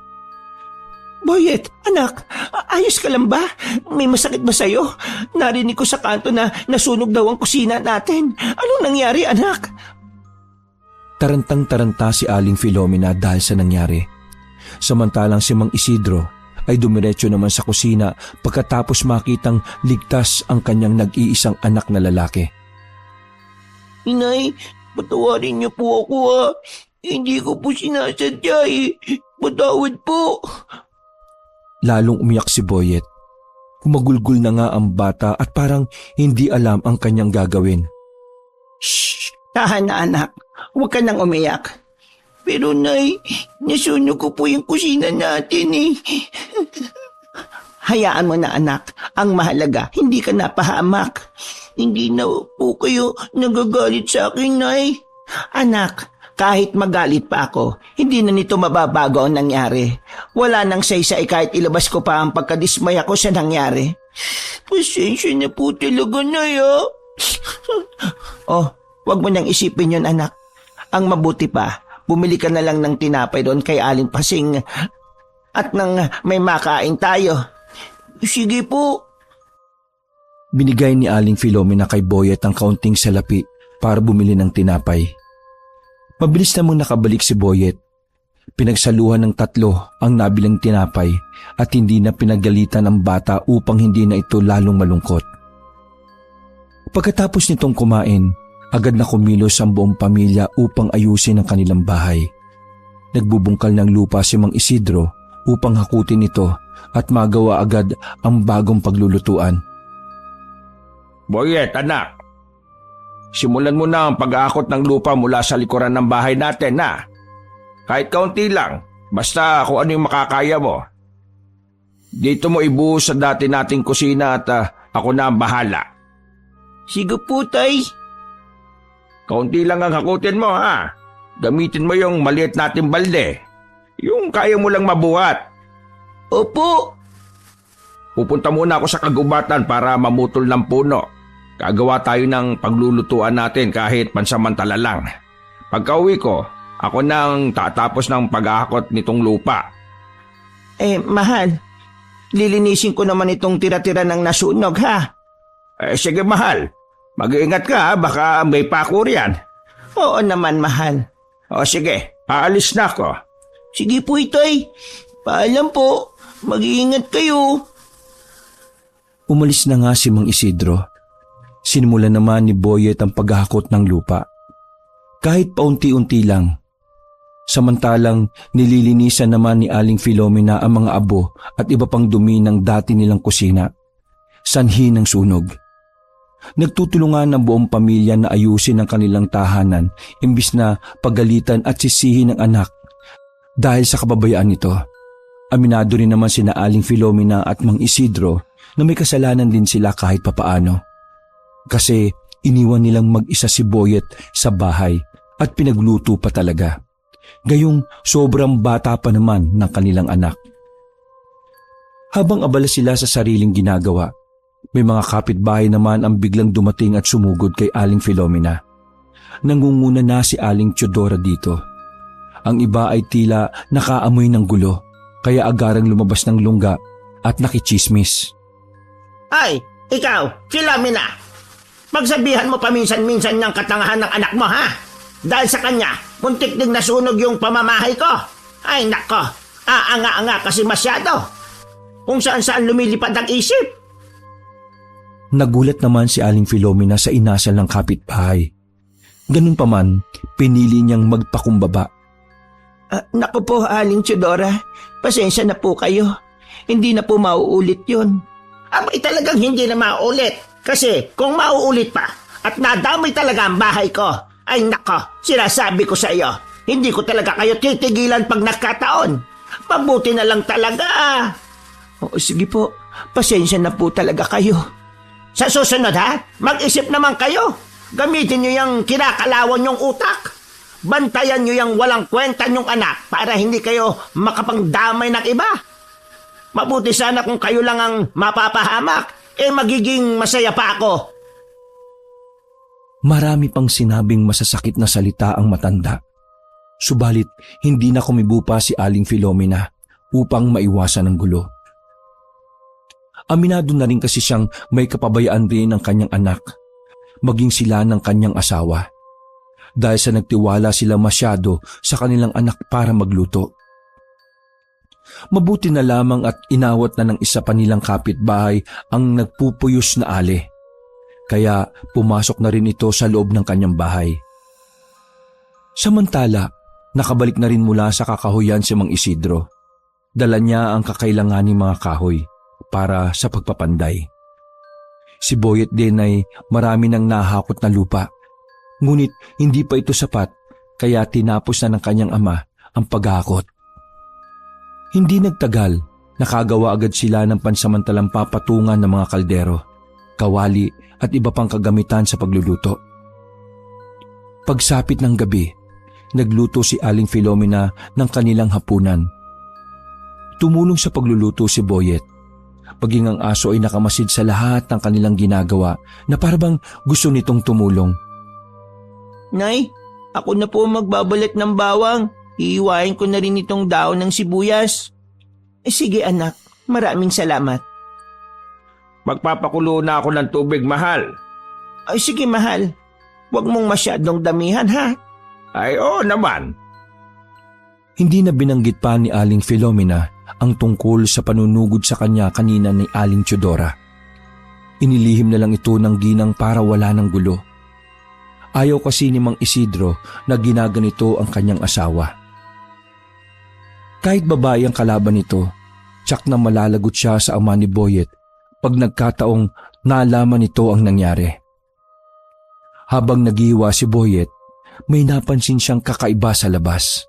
Boyet, anak, ayos ka lang ba? May masakit ba sa'yo? Narinig ko sa kanto na nasunog daw ang kusina natin. Anong nangyari, anak? Tarantang-taranta si Aling Filomena dahil sa nangyari. Samantalang si Mang Isidro ay dumiretso naman sa kusina pagkatapos makitang ligtas ang kanyang nag-iisang anak na lalaki. Inay, patawarin niyo po ako ha. Hindi ko po sinasadya eh. Patawad po. Lalong umiyak si Boyet. Kumagulgul na nga ang bata at parang hindi alam ang kanyang gagawin. Shh! Tahan na anak. Huwag ka nang umiyak. Pero nay, nasunog ko po yung kusina natin eh. Hayaan mo na anak. Ang mahalaga, hindi ka napahamak. Hindi na po kayo nagagalit sa akin, nay. Anak, kahit magalit pa ako, hindi na nito mababago ang nangyari. Wala nang saysay kahit ilabas ko pa ang pagkadismaya ko sa nangyari. Pasensya na po talaga, nay, ha? Oh, wag mo nang isipin yun, anak. Ang mabuti pa, bumili ka na lang ng tinapay doon kay Aling Pasing at nang may makain tayo. Sige po. Binigay ni Aling Filomena kay Boyet ang kaunting salapi para bumili ng tinapay. Mabilis namang nakabalik si Boyet. Pinagsaluhan ng 3 ang nabilang tinapay at hindi na pinagalitan ang bata upang hindi na ito lalong malungkot. Pagkatapos nitong kumain, agad na kumilos ang buong pamilya upang ayusin ang kanilang bahay. Nagbubungkal ng lupa si Mang Isidro upang hakutin ito at magawa agad ang bagong paglulutuan. Boyet, anak. Simulan mo na ang pag-aakot ng lupa mula sa likuran ng bahay natin, na. Kahit kaunti lang, basta kung ano yung makakaya mo. Dito mo ibuhos sa dati nating kusina at ako na ang bahala. Sige po, tay. Kaunti lang ang hakutin mo, ha? Gamitin mo yung maliit nating balde. Yung kaya mo lang mabuhat. Opo. Pupunta muna ako sa kagubatan para mamutol ng puno. Gagawa tayo ng paglulutuan natin kahit pansamantala lang. Pagka-uwi ko, ako nang tatapos ng pag-ahakot nitong lupa. Mahal. Lilinisin ko naman itong tira-tira ng nasunog, ha? Sige, mahal. Mag-iingat ka, ha? Baka may pako riyan. Oo naman, mahal. O sige, aalis na ako. Sige po, itoy. Paalam po. Mag-iingat kayo. Umalis na nga si Mang Isidro. Sinimulan naman ni Boyet ang paghahakot ng lupa. Kahit paunti-unti lang. Samantalang nililinisan naman ni Aling Filomena ang mga abo at iba pang dumi ng dati nilang kusina. Sanhi ng sunog. Nagtutulungan ng buong pamilya na ayusin ang kanilang tahanan imbis na pagalitan at sisihin ng anak dahil sa kababayaan nito. Aminado rin naman sina Aling Filomena at Mang Isidro na may kasalanan din sila kahit papaano. Kasi iniwan nilang mag-isa si Boyet sa bahay at pinagluto pa talaga. Gayong sobrang bata pa naman ng kanilang anak. Habang abala sila sa sariling ginagawa, may mga kapitbahay naman ang biglang dumating at sumugod kay Aling Filomena. Nangunguna na si Aling Teodora dito. Ang iba ay tila nakaamoy ng gulo, kaya agarang lumabas ng lungga at nakichismis. Ay, ikaw, Filomena! Pagsabihan mo paminsan-minsan ng katangahan ng anak mo, ha? Dahil sa kanya, muntik ding nasunog yung pamamahay ko. Ay, nako, aanga-anga kasi masyado. Kung saan-saan lumilipad ang isip. Nagulat naman si Aling Filomena sa inasal ng kapitbahay. Ganun pa man, pinili niyang magpakumbaba. Naku po, Aling Teodora, pasensya na po kayo. Hindi na po mauulit yun. Abay talagang hindi na mauulit. Kasi kung mauulit pa at nadamay talaga ang bahay ko, ay nako, sinasabi ko sa iyo, hindi ko talaga kayo titigilan pag nagkataon. Mabuti na lang talaga. O sige po, pasensya na po talaga kayo. Sa susunod ha, mag-isip naman kayo. Gamitin nyo yung kinakalawan nyong utak. Bantayan nyo yung walang kwenta nyong anak para hindi kayo makapangdamay ng iba. Mabuti sana kung kayo lang ang mapapahamak, magiging masaya pa ako. Marami pang sinabing masasakit na salita ang matanda. Subalit, hindi na kumibo pa si Aling Filomena upang maiwasan ang gulo. Aminado na rin kasi siyang may kapabayaan rin ng kanyang anak, maging sila ng kanyang asawa. Dahil sa nagtiwala sila masyado sa kanilang anak para magluto. Mabuti na lamang at inawat na ng isa pa nilang kapitbahay ang nagpupuyos na ale. Kaya pumasok na rin ito sa loob ng kanyang bahay. Samantala, nakabalik na rin mula sa kakahuyan si Mang Isidro. Dala niya ang kakailanganing mga kahoy para sa pagpapanday. Si Boyet din ay marami nang nahakot na lupa. Ngunit hindi pa ito sapat kaya tinapos na ng kanyang ama ang paghakot. Hindi nagtagal, nakagawa agad sila ng pansamantalang papatungan ng mga kaldero, kawali at iba pang kagamitan sa pagluluto. Pagsapit ng gabi, nagluto si Aling Filomena ng kanilang hapunan. Tumulong sa pagluluto si Boyet. Paging ang aso ay nakamasid sa lahat ng kanilang ginagawa na parang gusto nitong tumulong. Nay, ako na po magbabalat ng bawang. Iiwain ko na rin itong daon ng sibuyas. Sige anak, maraming salamat. Magpapakulo na ako ng tubig, mahal. Ay sige mahal, huwag mong masyadong damihan ha. Ay, oo naman. Hindi na binanggit pa ni Aling Filomena ang tungkol sa panunugod sa kanya kanina ni Aling Teodora. Inilihim na lang ito ng ginang para wala ng gulo. Ayaw kasi ni Mang Isidro na ginaganito ang kanyang asawa. Kahit babae ang kalaban nito, tsak na malalagot siya sa ama ni Boyet pag nagkataong naalaman nito ang nangyari. Habang naghiwa si Boyet, may napansin siyang kakaiba sa labas.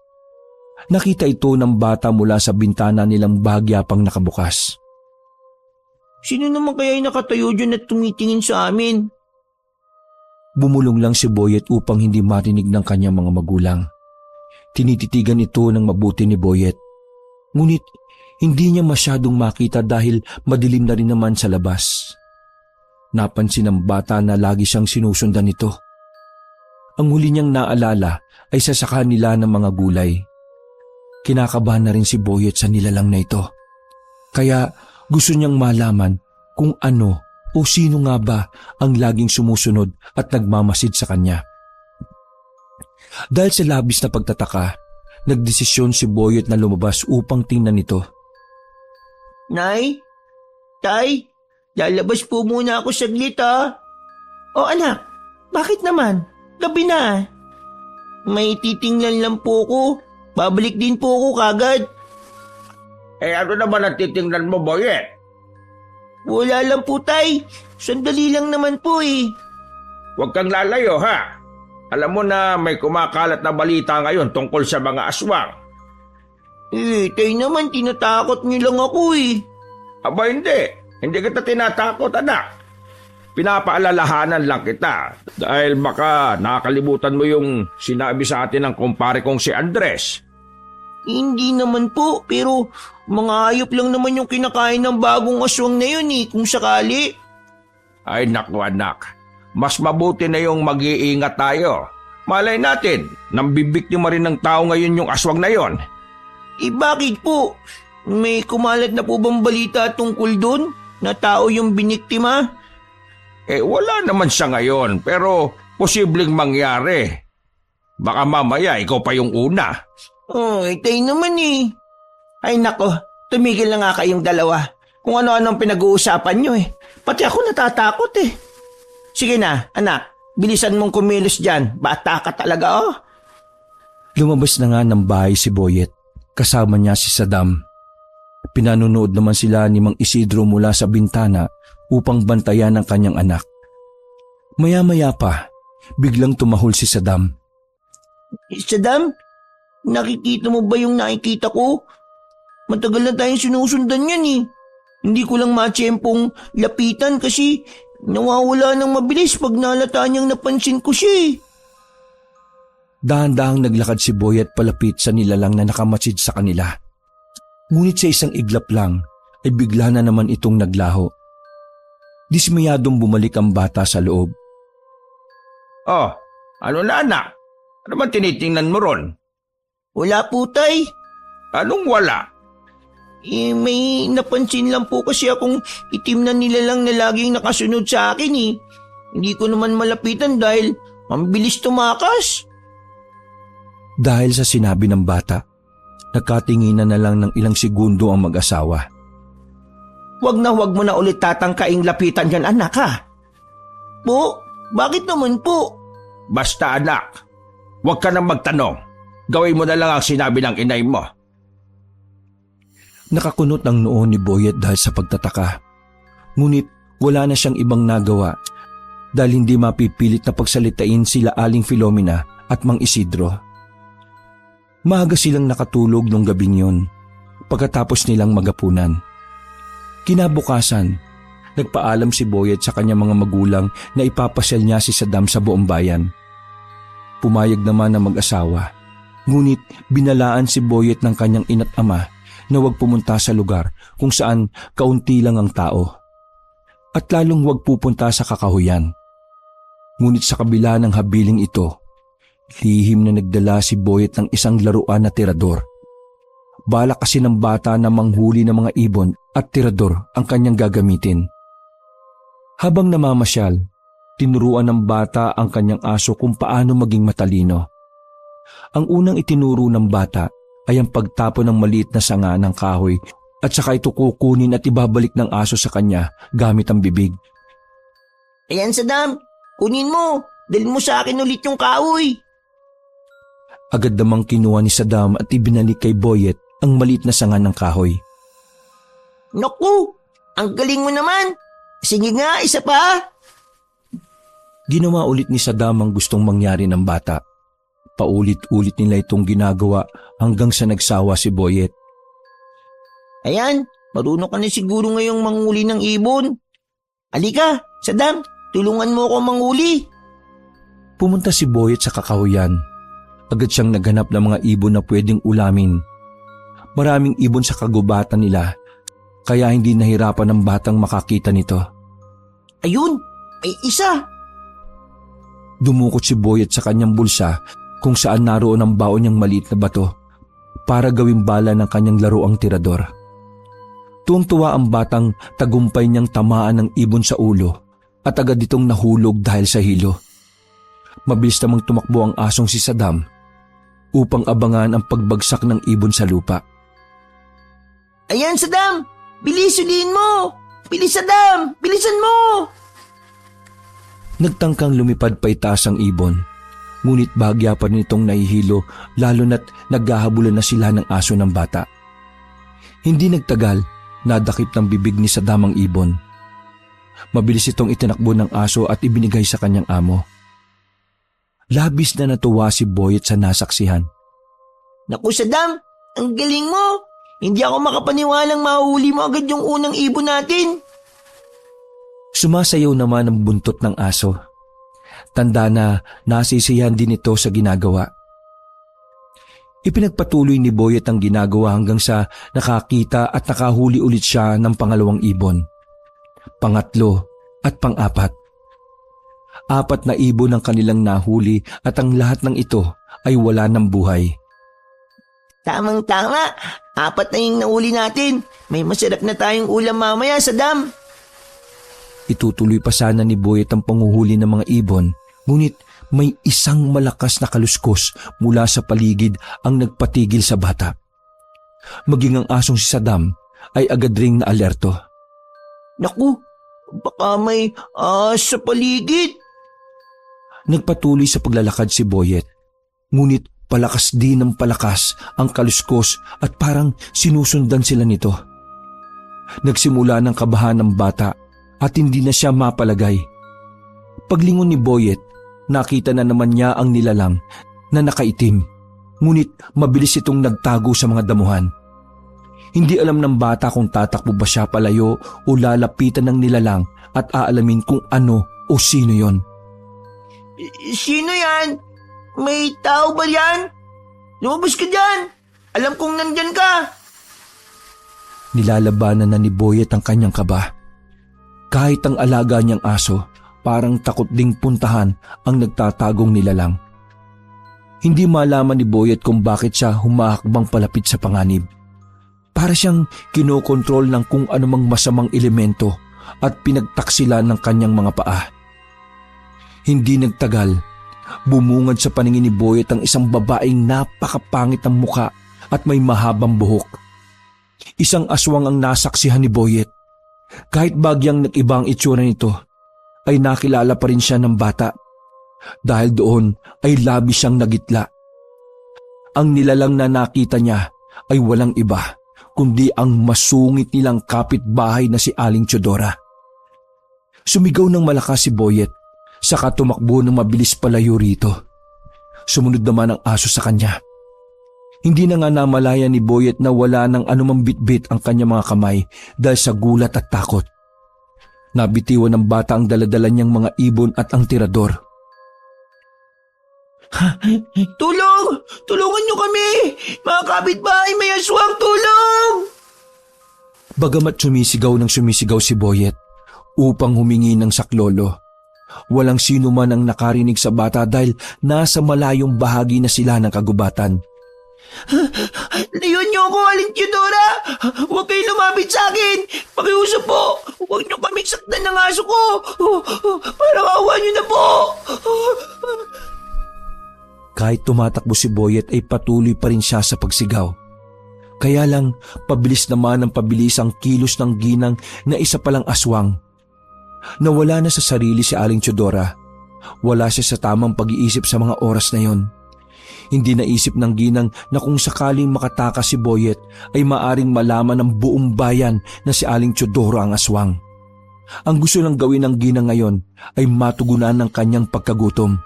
Nakita ito ng bata mula sa bintana nilang bahagya pang nakabukas. Sino naman kaya yung nakatayo dyan at tumitingin sa amin? Bumulong lang si Boyet upang hindi marinig ng kanyang mga magulang. Tinititigan ito ng mabuti ni Boyet. Ngunit hindi niya masyadong makita dahil madilim na rin naman sa labas. Napansin ng bata na lagi siyang sinusundan nito. Ang huli niyang naalala ay sasaka nila ng mga gulay. Kinakabahan na rin si Boyet sa nilalang na ito. Kaya gusto niyang malaman kung ano o sino nga ba ang laging sumusunod at nagmamasid sa kanya. Dahil sa labis na pagtataka, nagdesisyon si Boyet na lumabas upang tingnan ito. Nay? Tay? Lalabas po muna ako saglit ha. O anak, bakit naman? Gabi na. May titingnan lang po ko. Babalik din po ako kagad. Ano naman ang titingnan mo, Boyet? Wala lang po tay. Sandali lang naman po eh. Huwag kang lalayo, ha? Alam mo na may kumakalat na balita ngayon tungkol sa mga aswang. Tay naman tinatakot niyo lang ako eh. Aba hindi. Hindi kita tinatakot, anak. pinapaalalahanan lang kita dahil baka nakakalimutan mo yung sinabi sa atin ng kumpare kong si Andres. Hindi naman po, pero mga hayop lang naman yung kinakain ng bagong aswang na yun kung sakali. Ay naku anak, mas mabuti na yung mag-iingat tayo. Malay natin, nambibiktima rin ng tao ngayon yung aswang na yon. Bakit po? May kumalat na po bang balita tungkol dun? Na tao yung biniktima? Wala naman siya ngayon, pero posibleng mangyari. Baka mamaya ikaw pa yung una. Tayo naman Ay nako, tumigil na nga kayong dalawa. Kung ano-anong pinag-uusapan nyo Pati ako natatakot Sige na, anak. Bilisan mong kumilos dyan. Bata ka talaga Lumabas na nga ng bahay si Boyet. Kasama niya si Saddam. Pinanunood naman sila ni Mang Isidro mula sa bintana upang bantayan ang kanyang anak. Maya-maya pa, biglang tumahol si Saddam. Saddam, nakikita mo ba yung nakikita ko? Matagal na tayong sinusundan yan Hindi ko lang matsyempong lapitan kasi nawawala ng mabilis pag nalata niyang napansin ko siya Dahan-dahang naglakad si Boyet palapit sa nilalang na nakamatsid sa kanila. Ngunit sa isang iglap lang ay bigla na naman itong naglaho. Dismayadong bumalik ang bata sa loob. Oh, ano na anak? Ano man tinitingnan mo ron? Wala po, tay. Anong wala? May napansin lang po kasi akong itim na nilalang na laging nakasunod sa akin Hindi ko naman malapitan dahil mabilis tumakas. Dahil sa sinabi ng bata, nagkatinginan na lang ng ilang segundo ang mag-asawa. Wag mo na ulit tatangkaing lapitan yan, anak Po, bakit naman po? Basta anak, huwag ka nang magtanong. Gawin mo na lang ang sinabi ng inay mo. Nakakunot ang noo ni Boyet dahil sa pagtataka. Ngunit wala na siyang ibang nagawa dahil hindi mapipilit na pagsalitain sila Aling Filomena at Mang Isidro. Maaga silang nakatulog nung gabing yun pagkatapos nilang magapunan. Kinabukasan, nagpaalam si Boyet sa kanyang mga magulang na ipapasyal niya si Saddam sa buong bayan. Pumayag naman ang mag-asawa, ngunit binalaan si Boyet ng kanyang ina't ama na huwag pumunta sa lugar kung saan kaunti lang ang tao at lalong huwag pupunta sa kakahuyan. Ngunit sa kabila ng habiling ito, lihim na nagdala si Boyet ng isang laruan na tirador. Balak kasi ng bata na manghuli ng mga ibon at tirador ang kanyang gagamitin. Habang namamasyal, tinuruan ng bata ang kanyang aso kung paano maging matalino. Ang unang itinuro ng bata ay ang pagtapon ng maliit na sanga ng kahoy at saka ito kukunin at ibabalik ng aso sa kanya gamit ang bibig. Ayan, Saddam, kunin mo. Dalhin mo sa akin ulit yung kahoy. Agad namang kinuha ni Saddam at ibinalik kay Boyet ang maliit na sanga ng kahoy. Naku, ang galing mo naman. Sige nga, isa pa. Ginawa ulit ni Saddam ang gustong mangyari ng bata. Paulit-ulit nila itong ginagawa hanggang sa nagsawa si Boyet. Ayan, marunong ka na siguro ngayong manghuli ng ibon. Alika, Saddam, tulungan mo ako manghuli. Pumunta si Boyet sa kakahuyan. Agad siyang naghanap ng mga ibon na pwedeng ulamin. Maraming ibon sa kagubatan nila, kaya hindi nahirapan ng batang makakita nito. Ayun, may isa. Dumukot si Boyet sa kanyang bulsa kung saan naroon ang baon niyang maliit na bato para gawing bala ng kanyang laruang tirador. Tuwang-tuwa ang batang tagumpay niyang tamaan ng ibon sa ulo at agad itong nahulog dahil sa hilo. Mabilis namang tumakbo ang asong si Saddam upang abangan ang pagbagsak ng ibon sa lupa. Ayan, Saddam! Bilis, ulihin mo! Bilis, Saddam! Bilisan mo! Nagtangkang lumipad pa itaas ang ibon, ngunit bahagya pa rin itong nahihilo lalo na't naghahabulan na sila ng aso ng bata. Hindi nagtagal, nadakip ng bibig ni Saddam ang ibon. Mabilis itong itinakbo ng aso at ibinigay sa kanyang amo. Labis na natuwa si Boyet sa nasaksihan. Naku, Saddam! Ang galing mo! Hindi ako makapaniwalang mahuli mo agad yung unang ibon natin. Sumasayaw naman ang buntot ng aso. Tanda na nasisiyahan din ito sa ginagawa. Ipinagpatuloy ni Boyet ang ginagawa hanggang sa nakakita at nakahuli ulit siya ng pangalawang ibon, pangatlo at pang-apat. 4 na ibon ang kanilang nahuli at ang lahat ng ito ay wala ng buhay. Tamang-tama, 4 na yung nauli natin. May masarap na tayong ulam mamaya sa dam. Itutuloy pa sana ni Boyet ang panguhuli ng mga ibon, ngunit may isang malakas na kaluskos mula sa paligid ang nagpatigil sa bata. Maging ang asong si Saddam ay agad ring naalerto. Naku, baka may sa paligid. Nagpatuloy sa paglalakad si Boyet, ngunit palakas din ng palakas ang kaluskos at parang sinusundan sila nito. Nagsimula ng kabahan ng bata at hindi na siya mapalagay. Paglingon ni Boyet, nakita na naman niya ang nilalang na nakaitim, ngunit mabilis itong nagtago sa mga damuhan. Hindi alam ng bata kung tatakbo ba siya palayo o lalapitan ng nilalang at aalamin kung ano o sino yon. Sino yan? May tao ba yan? Lumabas ka dyan. Alam kong nandyan ka. Nilalabanan na ni Boyet ang kanyang kaba. Kahit ang alaga niyang aso, parang takot ding puntahan ang nagtatagong nilalang. Hindi malaman ni Boyet kung bakit siya humahakbang palapit sa panganib. Para siyang kinokontrol ng kung anumang masamang elemento at pinagtaksilan ng kanyang mga paa. Hindi nagtagal, bumungad sa paningin ni Boyet ang isang babaeng napakapangit ang muka at may mahabang buhok. Isang aswang ang nasaksihan ni Boyet. Kahit bagyang nag-iba ang itsura nito, ay nakilala pa rin siya ng bata. Dahil doon ay labis siyang nagitla. Ang nilalang na nakita niya ay walang iba, kundi ang masungit nilang kapitbahay na si Aling Teodora. Sumigaw ng malakas si Boyet, saka tumakbo ng mabilis palayo rito. Sumunod naman ang aso sa kanya. Hindi na nga namalayan ni Boyet na wala ng anumang bitbit ang kanyang mga kamay dahil sa gulat at takot. Nabitiwan ng bata ang daladala niyang mga ibon at ang tirador. Tulong! Tulungan niyo kami! Mga kapitbahay, may aswang, tulong! Bagamat sumisigaw si Boyet upang humingi ng saklolo, walang sino man ang nakarinig sa bata dahil nasa malayong bahagi na sila ng kagubatan. Layuan niyo ako, Aling Teodora! Huwag kayo lumapit sa akin! Pakiusap po! Huwag niyo kaming saktan ng aso ko! Parang awa niyo na po! Kahit tumatakbo si Boyet ay patuloy pa rin siya sa pagsigaw. Kaya lang pabilis naman ang pabilis ang kilos ng ginang na isa palang aswang. Nawala na sa sarili si Aling Teodora. Wala siya sa tamang pag-iisip sa mga oras na yon. Hindi naisip ng ginang na kung sakaling makatakas si Boyet ay maaring malaman ng buong bayan na si Aling Teodora ang aswang. Ang gusto lang gawin ng ginang ngayon ay matugunan ng kanyang pagkagutom.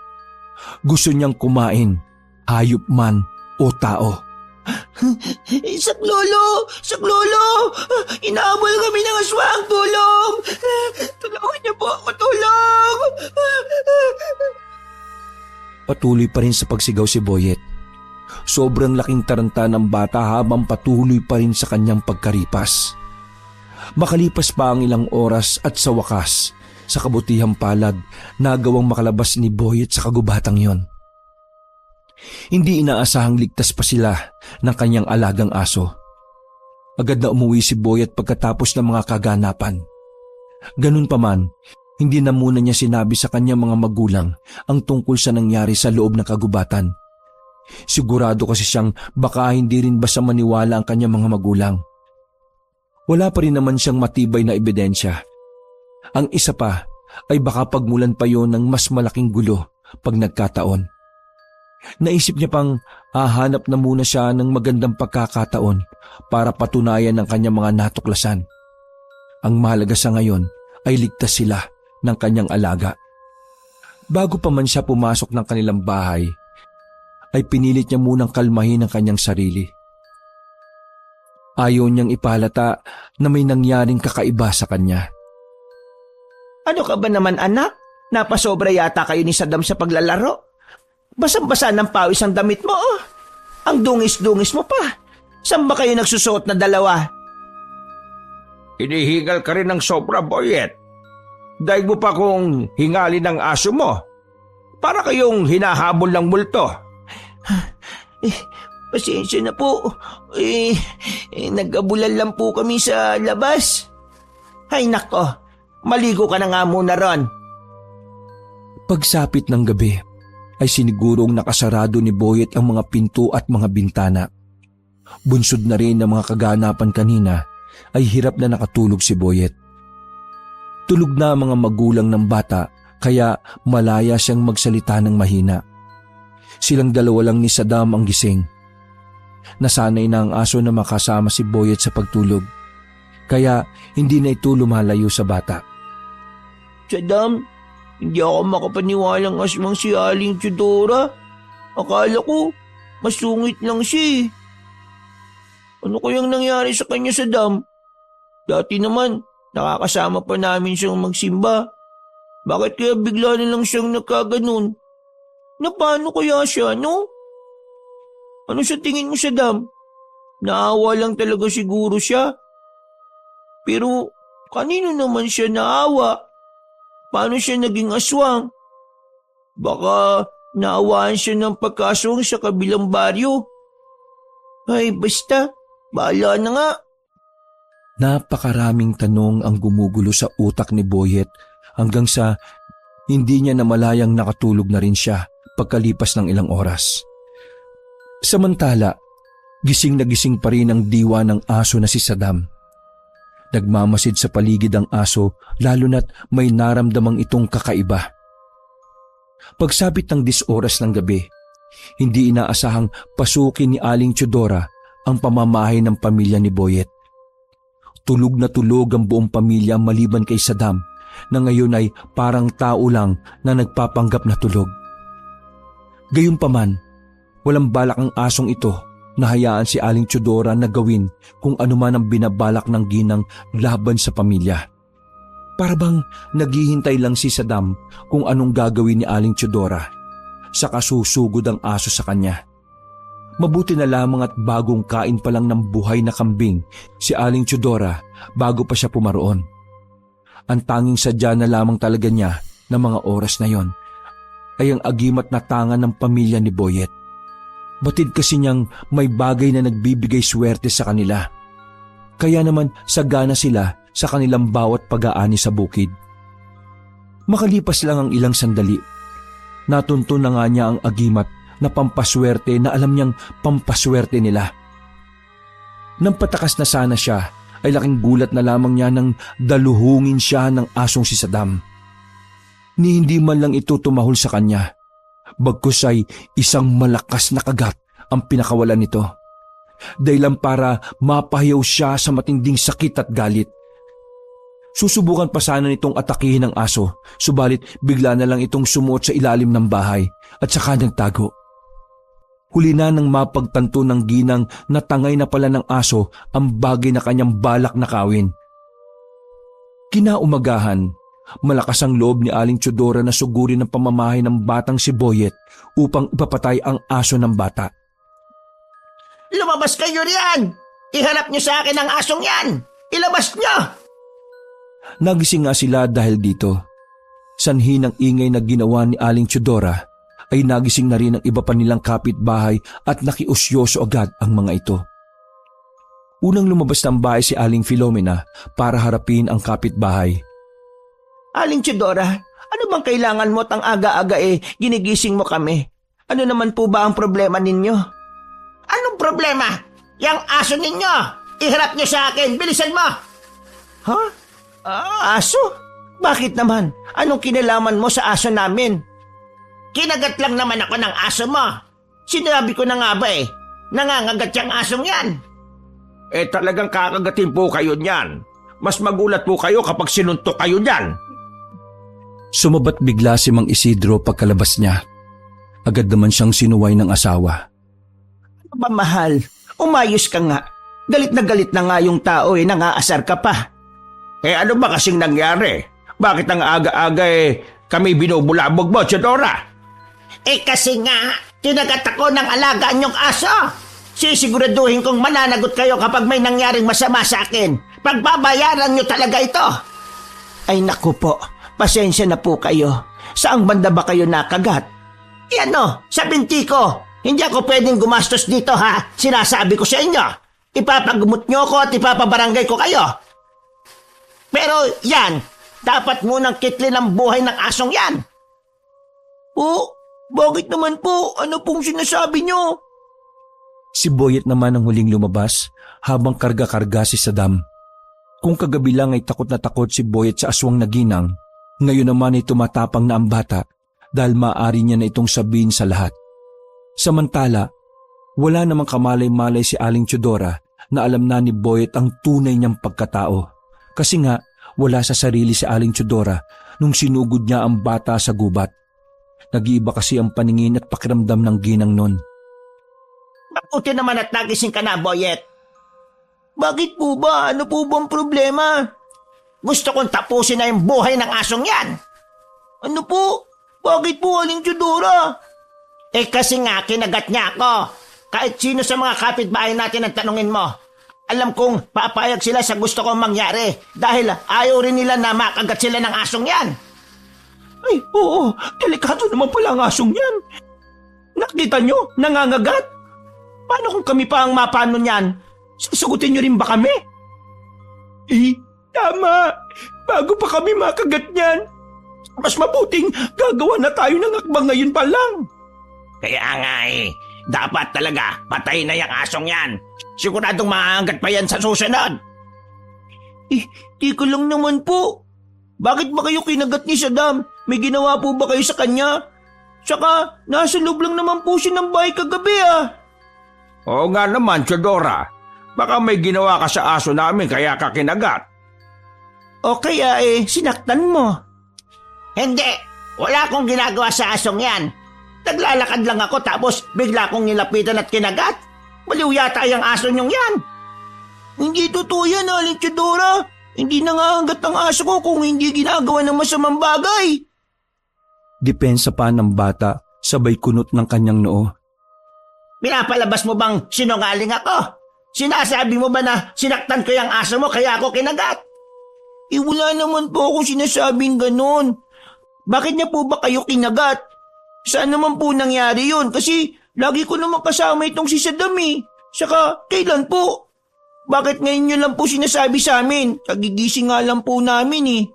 Gusto niyang kumain, hayop man o tao. Saklolo! Saklolo! Inaabol kami ng aswang! Tulong! Tulungan niyo po ako! Tulong! Patuloy pa rin sa pagsigaw si Boyet. Sobrang laking taranta ng bata habang patuloy pa rin sa kanyang pagkaripas. Makalipas pa ang ilang oras at sa wakas, sa kabutihang palad, nagawang makalabas ni Boyet sa kagubatang yon. Hindi inaasahang ligtas pa sila ng kanyang alagang aso. Agad na umuwi si Boyet pagkatapos ng mga kaganapan. Ganun pa man, hindi na muna niya sinabi sa kanyang mga magulang ang tungkol sa nangyari sa loob ng kagubatan. Sigurado kasi siyang baka hindi rin basta maniwala ang kanyang mga magulang. Wala pa rin naman siyang matibay na ebidensya. Ang isa pa ay baka pagmulan pa yon ng mas malaking gulo pag nagkataon. Naisip niya pang hahanap na muna siya ng magandang pagkakataon para patunayan ang kanyang mga natuklasan. Ang mahalaga sa ngayon ay ligtas sila ng kanyang alaga. Bago pa man siya pumasok ng kanilang bahay, ay pinilit niya munang kalmahin ang kanyang sarili. Ayaw niyang ipalata na may nangyaring kakaiba sa kanya. Ano ka ba naman anak? Napasobra yata kayo ni Saddam sa paglalaro. Basang-basa ng pawis ang damit mo oh. Ang dungis-dungis mo pa. Saan ba kayo nagsusuot na dalawa? Hinihingal ka rin ng sobra, Boyet. Daig mo pa kung hingali ng aso mo. Para kayong hinahabol ng multo. Pasensya na po. Nag-abulan lang po kami sa labas. Ay nako, maligo ka na nga muna ron. Pagsapit ng gabi, ay sinigurong nakasarado ni Boyet ang mga pinto at mga bintana. Bunsod na rin ng mga kaganapan kanina, ay hirap na nakatulog si Boyet. Tulog na ang mga magulang ng bata, kaya malaya siyang magsalita ng mahina. Silang dalawa lang ni Saddam ang gising. Nasanay na ang aso na makasama si Boyet sa pagtulog, kaya hindi na ito lumalayo sa bata. Saddam, hindi ako makapaniwalang aswang si Aling Chudora. Akala ko, masungit lang siya eh. Ano kayang nangyari sa kanya, Saddam? Dati naman, nakakasama pa namin siyang magsimba. Bakit kaya bigla na lang siyang nagkaganon? Na paano kaya siya, no? Ano sa tingin mo, Saddam? Naawa lang talaga siguro siya. Pero kanino naman siya naawa? Paano siya naging aswang? Baka naawaan siya ng pagkaswang sa kabilang baryo. Ay, basta. Bahala na nga. Napakaraming tanong ang gumugulo sa utak ni Boyet hanggang sa hindi niya namalayang nakatulog na rin siya pagkalipas ng ilang oras. Samantala, gising na gising pa rin ang diwa ng aso na si Saddam. Nagmamasid sa paligid ang aso lalo na't may naramdamang itong kakaiba. Pagsapit ng 10 oras ng gabi, hindi inaasahang pasukin ni Aling Chudora ang pamamahay ng pamilya ni Boyet. Tulog na tulog ang buong pamilya maliban kay Saddam na ngayon ay parang tao lang na nagpapanggap na tulog. Gayunpaman, walang balak ang asong ito na hayaan si Aling Chudora na gawin kung anuman ang binabalak ng ginang laban sa pamilya. Para bang naghihintay lang si Saddam kung anong gagawin ni Aling Chudora, saka susugod ang aso sa kanya. Mabuti na lamang at bagong kain pa lang ng buhay na kambing si Aling Chudora bago pa siya pumaroon. Ang tanging sadya na lamang talaga niya ng mga oras na yon ay ang agimat na tangan ng pamilya ni Boyet. Batid kasi niyang may bagay na nagbibigay swerte sa kanila. Kaya naman sagana sila sa kanilang bawat pag-aani sa bukid. Makalipas lang ang ilang sandali, natuntun na nga niya ang agimat na pampaswerte na alam niyang pampaswerte nila. Nang patakas na sana siya, ay laking gulat na lamang niya nang daluhungin siya ng asong si Saddam. Ni hindi man lang ito tumahol sa kanya, bagkus ay isang malakas na kagat ang pinakawalan nito. Dahilan para mapahiyaw siya sa matinding sakit at galit. Susubukan pa sana nitong atakihin ng aso, subalit bigla na lang itong sumuot sa ilalim ng bahay at saka nagtago. Huli na nang mapagtanto ng ginang na tangay na pala ng aso ang bagay na kanyang balak na kawin. Kinaumagahan, malakas ang loob ni Aling Chudora na sugurin ang pamamahay ng batang si Boyet upang ipapatay ang aso ng bata. Lumabas kayo riyan! Iharap niyo sa akin ang asong yan! Ilabas niyo! Nagising nga sila dahil dito. Sanhi ng ingay na ginawa ni Aling Chudora ay nagising na rin ang iba pa nilang kapitbahay at nakiusyoso agad ang mga ito. Unang lumabas ng bahay si Aling Filomena para harapin ang kapitbahay. Aling Chudora, ano bang kailangan mo tang aga-aga ginigising mo kami? Ano naman po ba ang problema ninyo? Anong problema? Yang aso ninyo! Iharap niyo sa akin! Bilisan mo! Ha? Aso? Bakit naman? Anong kinalaman mo sa aso namin? Kinagat lang naman ako ng aso mo. Sinabi ko na nga ba nangangagat yung asong yan. Talagang kakagatin po kayo niyan. Mas magulat po kayo kapag sinuntok kayo niyan. Sumabat bigla si Mang Isidro pagkalabas niya. Agad naman siyang sinuway ng asawa. Ano ba mahal? Umayos ka nga. Galit na nga yung tao nangaasar ka pa. Ano ba kasing nangyari? Bakit ang aga-aga kami binubulabog mo, Chidora? Kasi nga, tinagat ako ng alagaan niyong aso. Sisiguraduhin kong mananagot kayo kapag may nangyaring masama sa akin. Pagbabayaran niyo talaga ito. Ay naku po, pasensya na po kayo. Saang banda ba kayo nakagat? Sa binti ko. Hindi ako pwedeng gumastos dito ha. Sinasabi ko sa inyo. Ipapagumot niyo ko at ipapabarangay ko kayo. Pero yan, dapat munang kitlin ang buhay ng asong yan. Po, bakit naman po? Ano pong sinasabi niyo? Si Boyet naman ang huling lumabas habang karga-karga si Saddam. Kung kagabi lang ay takot na takot si Boyet sa aswang na ginang, ngayon naman ay tumatapang na ang bata dahil maaari niya na itong sabihin sa lahat. Samantala, wala namang kamalay-malay si Aling Chidora na alam na ni Boyet ang tunay niyang pagkatao. Kasi nga, wala sa sarili si Aling Chidora nung sinugod niya ang bata sa gubat. Nag-iiba kasi ang paningin at pakiramdam ng ginang nun. Mabuti naman at nagising ka na, Boyet. Bakit po ba? Ano po bang problema? Gusto kong tapusin na yung buhay ng asong yan. Ano po? Bakit po, Aling Chidora? Kasi nga, kinagat niya ako. Kahit sino sa mga kapitbahay natin ang tanungin mo. Alam kong papayag sila sa gusto kong mangyari dahil ayaw rin nila na makagat sila ng asong yan. Ay, oo. Delikado naman pala ang asong yan. Nakita nyo? Nangangagat? Paano kung kami pa ang mapano niyan? Sasagutin nyo rin ba kami? Tama. Bago pa kami makagat niyan. Mas mabuting gagawa na tayo ng akbang ngayon pa lang. Kaya nga dapat talaga patay na yung asong yan. Siguradong maangat pa yan sa susunod. Di ko lang naman po. Bakit ba kayo kinagat ni Saddam? May ginawa po ba kayo sa kanya? Saka, nasa loob lang naman po siya ng bahay kagabi Oo nga naman, Chidora. Baka may ginawa ka sa aso namin kaya ka kinagat. O kaya sinaktan mo? Hindi. Wala akong ginagawa sa asong yan. Naglalakad lang ako tapos bigla akong nilapitan at kinagat. Baliw yata yung aso niyong yan. Hindi totoo yan, Aling Chidora. Hindi nangangagat ang aso ko kung hindi ginagawa ng masamang bagay. Depensa pa ng bata, sabay kunot ng kanyang noo. Pinapalabas mo bang sinungaling ako? Sinasabi mo ba na sinaktan ko yung aso mo kaya ako kinagat? Wala naman po akong sinasabing ganun. Bakit niya po ba kayo kinagat? Saan naman po nangyari yun? Kasi lagi ko naman kasama itong si Saddam Saka kailan po? Bakit ngayon nyo lang po sinasabi sa amin? Kagigising nga lang po namin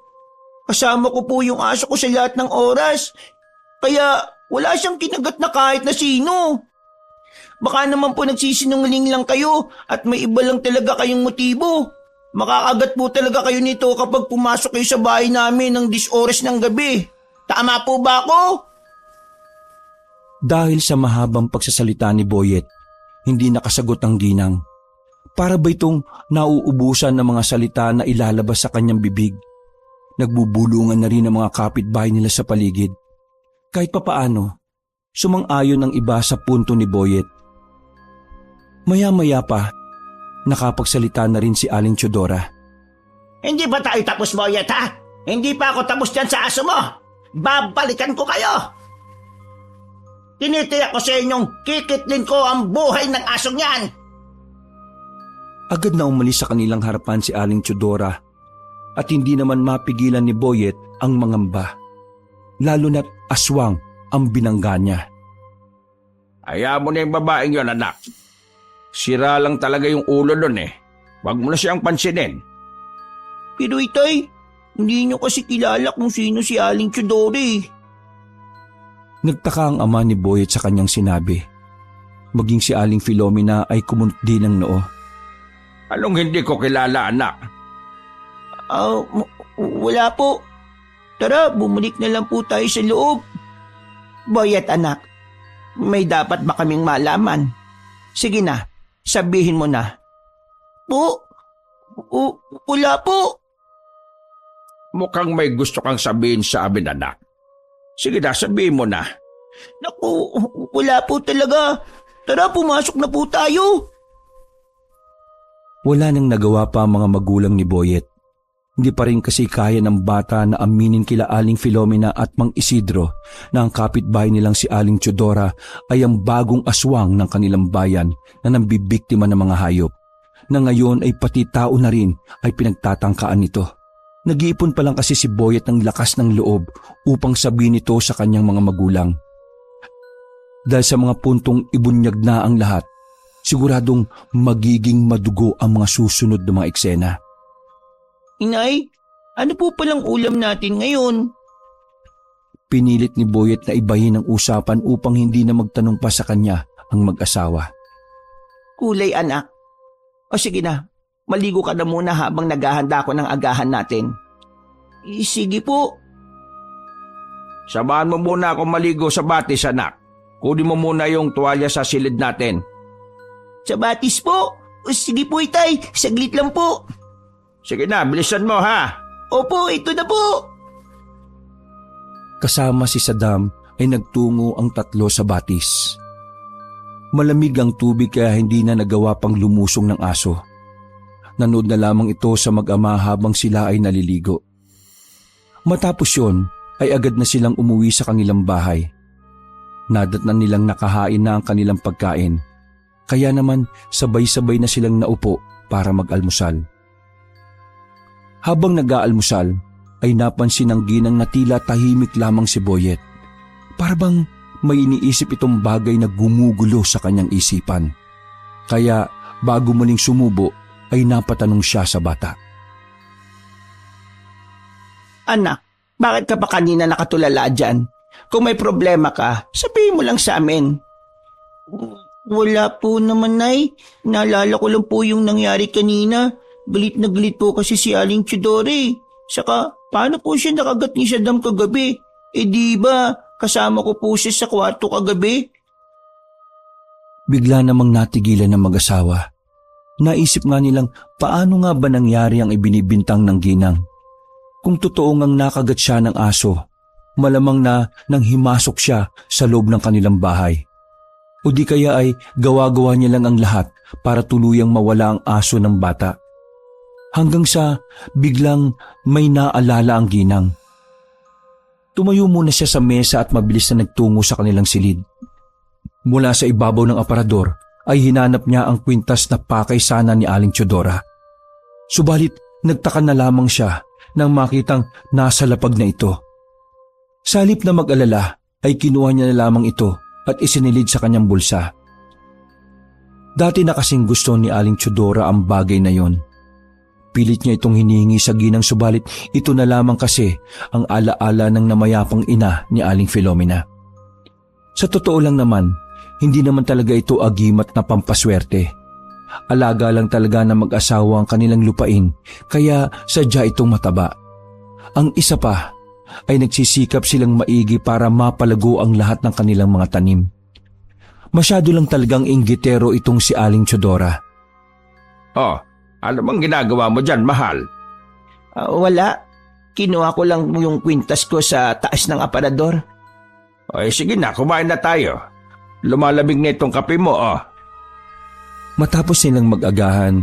Kasama ko po yung aso ko sa lahat ng oras. Kaya wala siyang kinagat na kahit na sino. Baka naman po nagsisinungaling lang kayo at may iba lang talaga kayong motibo. Makakagat po talaga kayo nito kapag pumasok kayo sa bahay namin ng 10 oras ng gabi. Tama po ba ako? Dahil sa mahabang pagsasalita ni Boyet, hindi nakasagot ang ginang. Para ba itong nauubusan ng mga salita na ilalabas sa kanyang bibig? Nagbubulungan na rin ang mga kapitbahay nila sa paligid. Kahit papaano, sumang-ayon ang iba sa punto ni Boyet. Maya-maya pa, nakapagsalita na rin si Aling Chidora. Hindi ba tayo tapos, Boyet, ha? Hindi pa ako tapos dyan sa aso mo. Babalikan ko kayo. Tinitiyak ko sa inyong kikitlin ko ang buhay ng asong yan. Agad na umalis sa kanilang harapan si Aling Chidora at hindi naman mapigilan ni Boyet ang mangamba. Lalo na't aswang ang binangga niya. Hayaan mo na yung babaeng yon, anak. Sira lang talaga yung ulo nun Huwag mo na siyang pansinin. Pero itay, hindi nyo kasi kilala kung sino si Aling Chidora Nagtaka ang ama ni Boyet sa kanyang sinabi. Maging si Aling Filomena ay kumunot din ng noo. Anong hindi ko kilala, anak? Wala po. Tara, bumalik na lang po tayo sa loob. Boyet, anak, may dapat ba kaming malaman? Sige na, sabihin mo na. Wala po. Mukhang may gusto kang sabihin sa amin, anak. Sige na, sabihin mo na. Naku, wala po talaga. Tara, pumasok na po tayo. Wala nang nagawa pa ang mga magulang ni Boyet. Hindi pa rin kasi kaya ng bata na aminin kila Aling Filomena at Mang Isidro na ang kapitbahay nilang si Aling Teodora ay ang bagong aswang ng kanilang bayan na nambibiktima ng mga hayop, na ngayon ay pati tao na rin ay pinagtatangkaan nito. Nag-iipon pa lang kasi si Boyet ng lakas ng loob upang sabihin ito sa kanyang mga magulang. Dahil sa mga puntong ibunyag na ang lahat, siguradong magiging madugo ang mga susunod na mga eksena. Inay, ano po palang ulam natin ngayon? Pinilit ni Boyet na ibahin ang usapan upang hindi na magtanong pa sa kanya ang mag-asawa. Kulay anak. O sige na, maligo ka na muna habang naghahanda ako ng agahan natin. Sige po. Samahan mo muna akong maligo sa batis, anak. Kunin mo muna yung tuwalya sa silid natin. Sa batis po. O sige po itay, saglit lang po. Sige na, bilisan mo ha. Opo, ito na po. Kasama si Saddam ay nagtungo ang tatlo sa batis. Malamig ang tubig kaya hindi na nagawa pang lumusong ng aso. Nanood na lamang ito sa mag-ama habang sila ay naliligo. Matapos yon ay agad na silang umuwi sa kanilang bahay. Nadatnan nilang nakahain na ang kanilang pagkain, kaya naman sabay-sabay na silang naupo para mag-almusal. Habang nag-aalmusal ay napansin ng ginang na tila tahimik lamang si Boyet. Para bang may iniisip itong bagay na gumugulo sa kanyang isipan. Kaya bago muling sumubo ay napatanong siya sa bata. Anak, bakit ka pa kanina nakatulala dyan? Kung may problema ka, sabihin mo lang sa amin. Wala po naman, Nay. Naalala ko lang po yung nangyari kanina. Galit na galit po kasi si Aling Teodora. Saka, paano po siya nakagat ni Saddam kagabi? Di ba, kasama ko po siya sa kwarto kagabi? Bigla namang natigilan ng mag-asawa. Naisip nga nilang paano nga ba nangyari ang ibinibintang ng ginang. Kung totoo ngang nakagat siya ng aso, malamang na nang himasok siya sa loob ng kanilang bahay. O di kaya ay gawa-gawa niya lang ang lahat para tuluyang mawala ang aso ng bata. Hanggang sa biglang may naalala ang ginang. Tumayo muna siya sa mesa at mabilis na nagtungo sa kanilang silid. Mula sa ibabaw ng aparador ay hinanap niya ang kwintas na pakay sana ni Aling Teodora. Subalit nagtaka na lamang siya nang makitang nasa lapag na ito. Sa halip na mag-alala ay kinuha niya na lamang ito at isinilid sa kanyang bulsa. Dati na kasing gusto ni Aling Teodora ang bagay na yon. Pilit niya itong hinihingi sa ginang subalit ito na lamang kasi ang alaala ng namayapang ina ni Aling Filomena. Sa totoo lang naman, hindi naman talaga ito agimat na pampaswerte. Alaga lang talaga na mag-asawa ang kanilang lupain kaya sadya itong mataba. Ang isa pa ay nagsisikap silang maigi para mapalago ang lahat ng kanilang mga tanim. Masyado lang talagang inggitero itong si Aling Teodora. Oh, ano bang ginagawa mo dyan, mahal? Wala. Kinuha ko lang yung kwintas ko sa taas ng aparador. Ay, sige na, kumain na tayo. Lumalamig na itong kape mo, oh. Matapos nilang mag-agahan,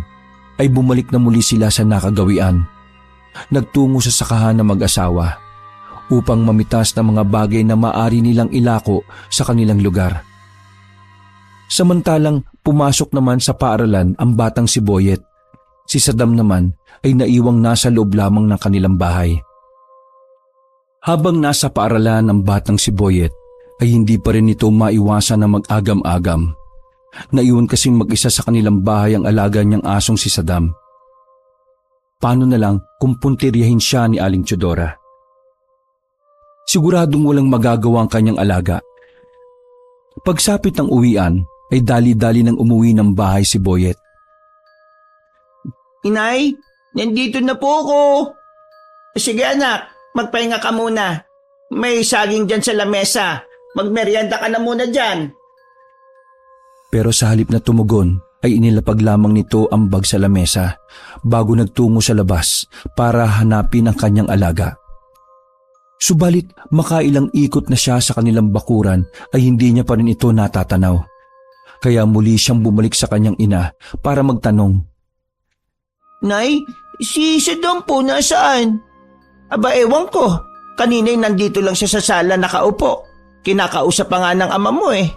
ay bumalik na muli sila sa nakagawian. Nagtungo sa sakahan ng mag-asawa upang mamitas ng mga bagay na maaari nilang ilako sa kanilang lugar. Samantalang pumasok naman sa paaralan ang batang si Boyet. Si Saddam naman ay naiwang nasa loob lamang ng kanilang bahay. Habang nasa paaralan ang batang si Boyet, ay hindi pa rin ito maiwasan na mag-agam-agam. Naiwan kasing mag-isa sa kanilang bahay ang alaga niyang asong si Saddam. Paano na lang kung puntiryahin siya ni Aling Teodora? Siguradong walang magagawa ang kanyang alaga. Pagsapit ng uwian, ay dali-dali nang umuwi ng bahay si Boyet. Inay, nandito na po ako. Sige anak, magpahinga ka muna. May saging dyan sa lamesa. Magmeryenda ka na muna dyan. Pero sa halip na tumugon, ay inilapag lamang nito ang bag sa lamesa bago nagtungo sa labas para hanapin ang kanyang alaga. Subalit makailang ikot na siya sa kanilang bakuran ay hindi niya pa rin ito natatanaw. Kaya muli siyang bumalik sa kanyang ina para magtanong. Nay, Si Saddam po nasaan? Aba ewan ko. Kanina'y nandito lang siya sa sala nakaupo. Kinakausap pa nga ng ama mo eh.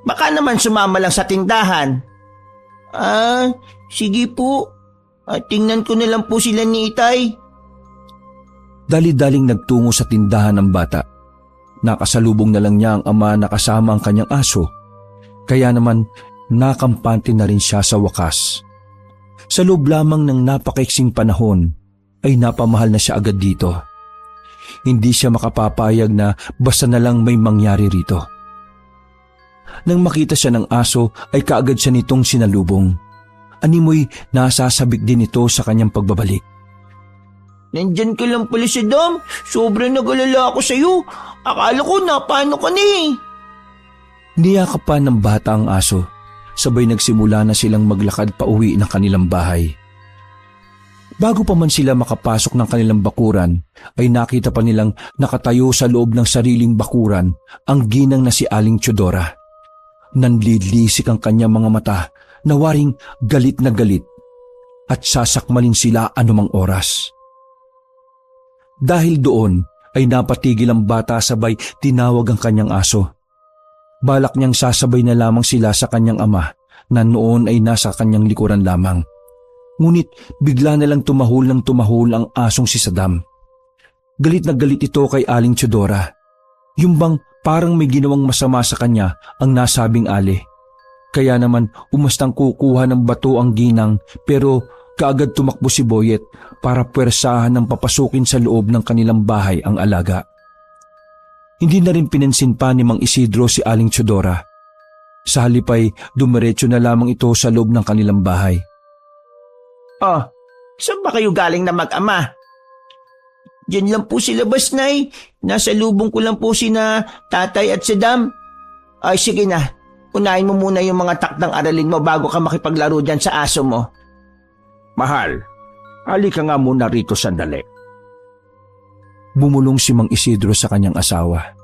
Baka naman sumama lang sa tindahan. Sige po. Tingnan ko na lang po sila ni Itay. Dali-daling nagtungo sa tindahan ng bata. Nakasalubong na lang niya ang ama na kasama ang kanyang aso. Kaya naman nakampante na rin siya sa wakas. Sa loob lamang ng napakaiksing panahon ay napamahal na siya agad dito. Hindi siya makapapayag na basta na lang may mangyari rito. Nang makita siya ng aso ay kaagad siya nitong sinalubong. Animoy nasasabik din ito sa kanyang pagbabalik. Nandyan ka lang pala, Saddam. Sobrang nag-alala ako sa'yo. Akala ko napano ka na eh. Niyakap pa ng bata ang aso. Sabay nagsimula na silang maglakad pa uwi ng kanilang bahay. Bago pa man sila makapasok ng kanilang bakuran, ay nakita pa nilang nakatayo sa loob ng sariling bakuran ang ginang na si Aling Teodora. Nanlilisik ang kanyang mga mata na waring galit na galit at sasakmalin sila anumang oras. Dahil doon ay napatigil ang bata sabay tinawag ang kanyang aso. Balak niyang sasabay na lamang sila sa kanyang ama na noon ay nasa kanyang likuran lamang. Ngunit bigla na lang tumahol ang asong si Saddam. Galit na galit ito kay Aling Teodora. Yung bang parang may ginawang masama sa kanya ang nasabing ali. Kaya naman umastang kukuha ng bato ang ginang pero kaagad tumakbo si Boyet para puwersahan ng papasukin sa loob ng kanilang bahay ang alaga. Hindi na rin pinansin pa ni Mang Isidro si Aling Teodora. Sa halip ay dumiretso na lamang ito sa loob ng kanilang bahay. Oh, saan ba kayo galing na mag-ama? Diyan lang po sila, Basnay. Nasa lubong ko lang po sina tatay at Saddam. Ay sige na, unahin mo muna yung mga takdang aralin mo bago ka makipaglaro dyan sa aso mo. Mahal, halika nga muna rito sandali. Bumulong si Mang Isidro sa kanyang asawa.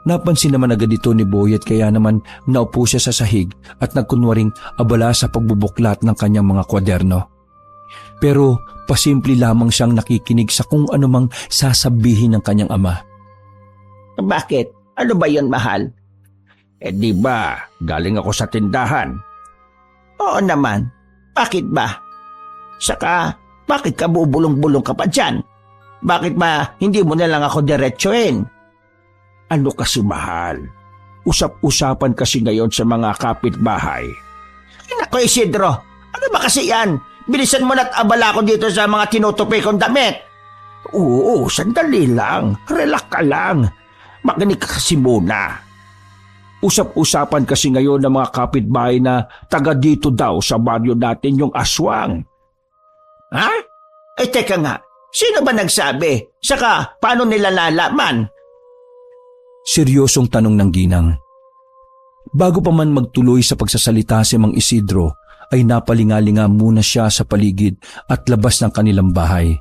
Napansin naman agad ito ni Boyet kaya naman naupo siya sa sahig at nagkunwaring abala sa pagbubuklat ng kanyang mga kwaderno. Pero pasimple lamang siyang nakikinig sa kung anumang sasabihin ng kanyang ama. Bakit? Ano ba yon, mahal? Di ba, galing ako sa tindahan. Oo naman. Bakit ba? Saka, bakit ka bubulong-bulong ka pa dyan? Bakit ba hindi mo na lang ako diretsuhin? Ano kasi mahal? Usap-usapan kasi ngayon sa mga kapitbahay. Nako Isidro, ano ba kasi yan? Bilisan mo na't abala ko dito sa mga tinutupi kong damit. Oo, sandali lang. Relax ka lang. Makinig ka kasi muna. Usap-usapan kasi ngayon ng mga kapitbahay na taga dito daw sa baryo natin yung aswang. Ha? Teka nga. Sino ba nagsabi? Saka, paano nila nalaman? Seryosong tanong ng ginang. Bago pa man magtuloy sa pagsasalita si Mang Isidro, ay napalingalinga muna siya sa paligid at labas ng kanilang bahay.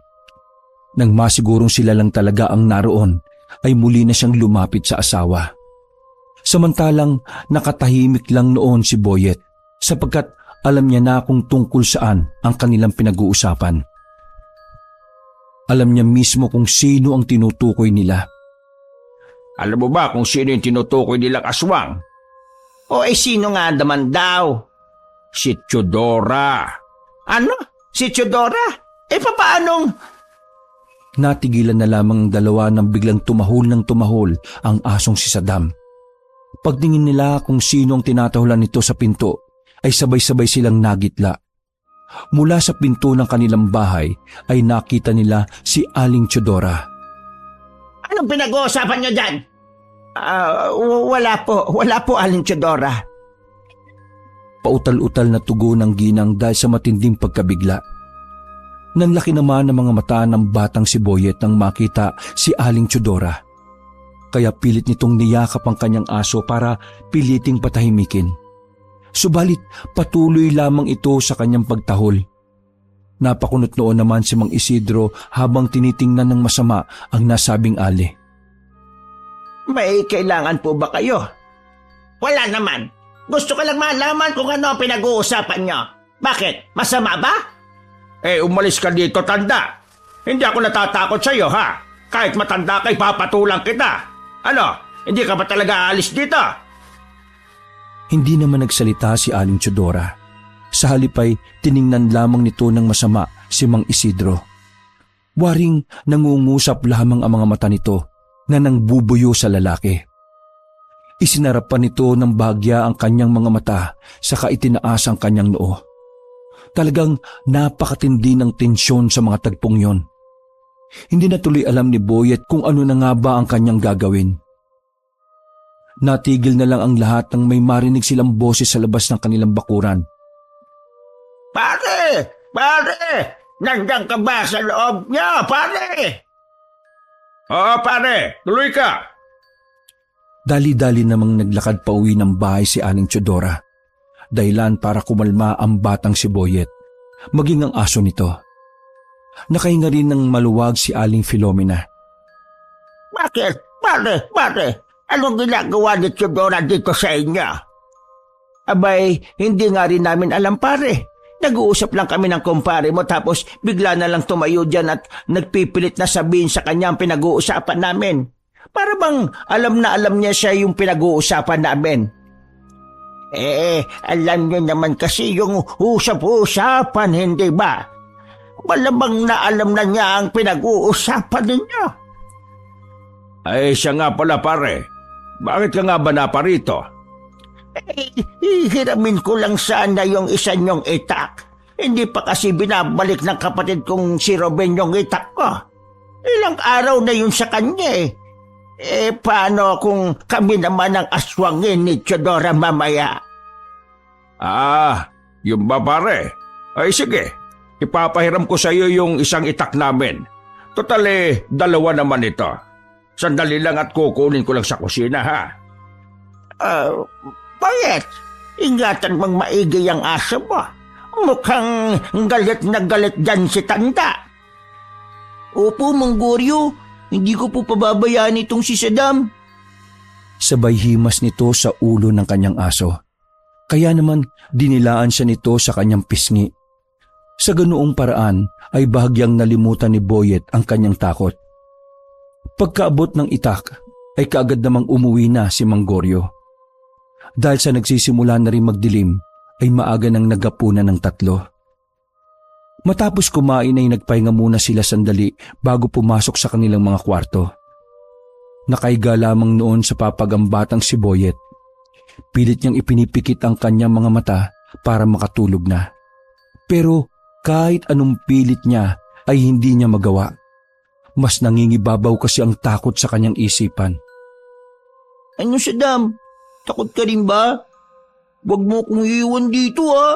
Nang masigurong sila lang talaga ang naroon, ay muli na siyang lumapit sa asawa. Samantalang nakatahimik lang noon si Boyet sapagkat alam niya na kung tungkol saan ang kanilang pinag-uusapan. Alam niya mismo kung sino ang tinutukoy nila. Alam mo ba kung sino yung tinutukoy nilang aswang? O sino nga naman daw? Si Teodora. Ano? Si Teodora? Papaanong? Natigilan na lamang ang dalawa nang biglang tumahol ang asong si Saddam. Pagtingin nila kung sino ang tinatahulan nito sa pinto, ay sabay-sabay silang nagitla. Mula sa pinto ng kanilang bahay ay nakita nila si Aling Teodora. Anong pinag-uusapan niyo dyan? Wala po Aling Teodora. Pautal-utal na tugon ng ginang dahil sa matinding pagkabigla. Nanlaki naman ang mga mata ng batang si Boyet nang makita si Aling Teodora. Kaya pilit nitong niyakap ang kanyang aso para piliting patahimikin. Subalit patuloy lamang ito sa kanyang pagtahol. Napakunot noon naman si Mang Isidro habang tinitingnan ng masama ang nasabing ali. May kailangan po ba kayo? Wala naman. Gusto ko lang malaman kung ano ang pinag-uusapan niyo. Bakit? Masama ba? Umalis ka dito, tanda. Hindi ako natatakot sa'yo, ha? Kahit matanda ka, papatulang kita. Ano, hindi ka ba talaga aalis dito? Hindi naman nagsalita si Aling Teodora. Sa halip ay tiningnan lamang nito ng masama si Mang Isidro. Waring nangungusap lamang ang mga mata nito na nangbubuyo sa lalaki. Isinarap pa nito ng bahagya ang kanyang mga mata saka itinaas ang kanyang noo. Talagang napakatindi ng tensyon sa mga tagpong yon. Hindi na tuloy alam ni Boyet kung ano na nga ba ang kanyang gagawin. Natigil na lang ang lahat nang may marinig silang boses sa labas ng kanilang bakuran. Pare! Pare! Nandiyan ka ba sa loob niya, pare? Oo, pare. Tuloy ka. Dali-dali namang naglakad pa uwi ng bahay si Aling Teodora. Dahilan para kumalma ang batang si Boyet, maging ang aso nito. Nakahinga rin ng maluwag si Aling Filomena. Bakit? Pare, anong ginagawa ni Teodora dito sa inyo? Abay, hindi nga rin namin alam pare. Nag-uusap lang kami ng kumpare mo tapos bigla na lang tumayo dyan at nagpipilit na sabihin sa kanya ang pinag-uusapan namin. Para bang alam na alam niya siya yung pinag-uusapan namin. Alam niyo naman kasi yung usap-usapan, hindi ba? Malamang na alam na niya ang pinag-uusapan ninyo. Ay, siya nga pala, pare. Bakit ka nga ba naparito? Hiramin ko lang sana yung isa niyong itak. Hindi pa kasi binabalik ng kapatid kong si Ruben yung itak ko. Ilang araw na yun sa kanya eh. Paano kung kami naman ang aswangin ni Teodora mamaya? Yun ba, pare? Ay, sige. Ipapahiram ko sa iyo yung isang itak namin. Total, dalawa naman ito. Sandali lang at kukunin ko lang sa kusina, ha? Bayet, ingatan mong maigi ang aso mo. Mukhang galit na galit dyan si Tanda. Opo, Mang Goryo. Hindi ko po pababayaan itong si Saddam. Sabay himas nito sa ulo ng kanyang aso. Kaya naman dinilaan siya nito sa kanyang pisngi. Sa ganoong paraan ay bahagyang nalimutan ni Boyet ang kanyang takot. Pagkaabot ng itak ay kaagad namang umuwi na si Mang Goryo. Dahil sa nagsisimula na rin magdilim ay maaga nang nagapunan ng tatlo. Matapos kumain ay nagpahinga muna sila sandali bago pumasok sa kanilang mga kwarto. Nakaiga lamang noon sa papagambatang si Boyet. Pilit niyang ipinipikit ang kanyang mga mata para makatulog na. Pero kahit anong pilit niya ay hindi niya magawa. Mas nangingibabaw kasi ang takot sa kanyang isipan. Ano, Saddam? Takot ka rin ba? Huwag mo kong iiwan dito, ha?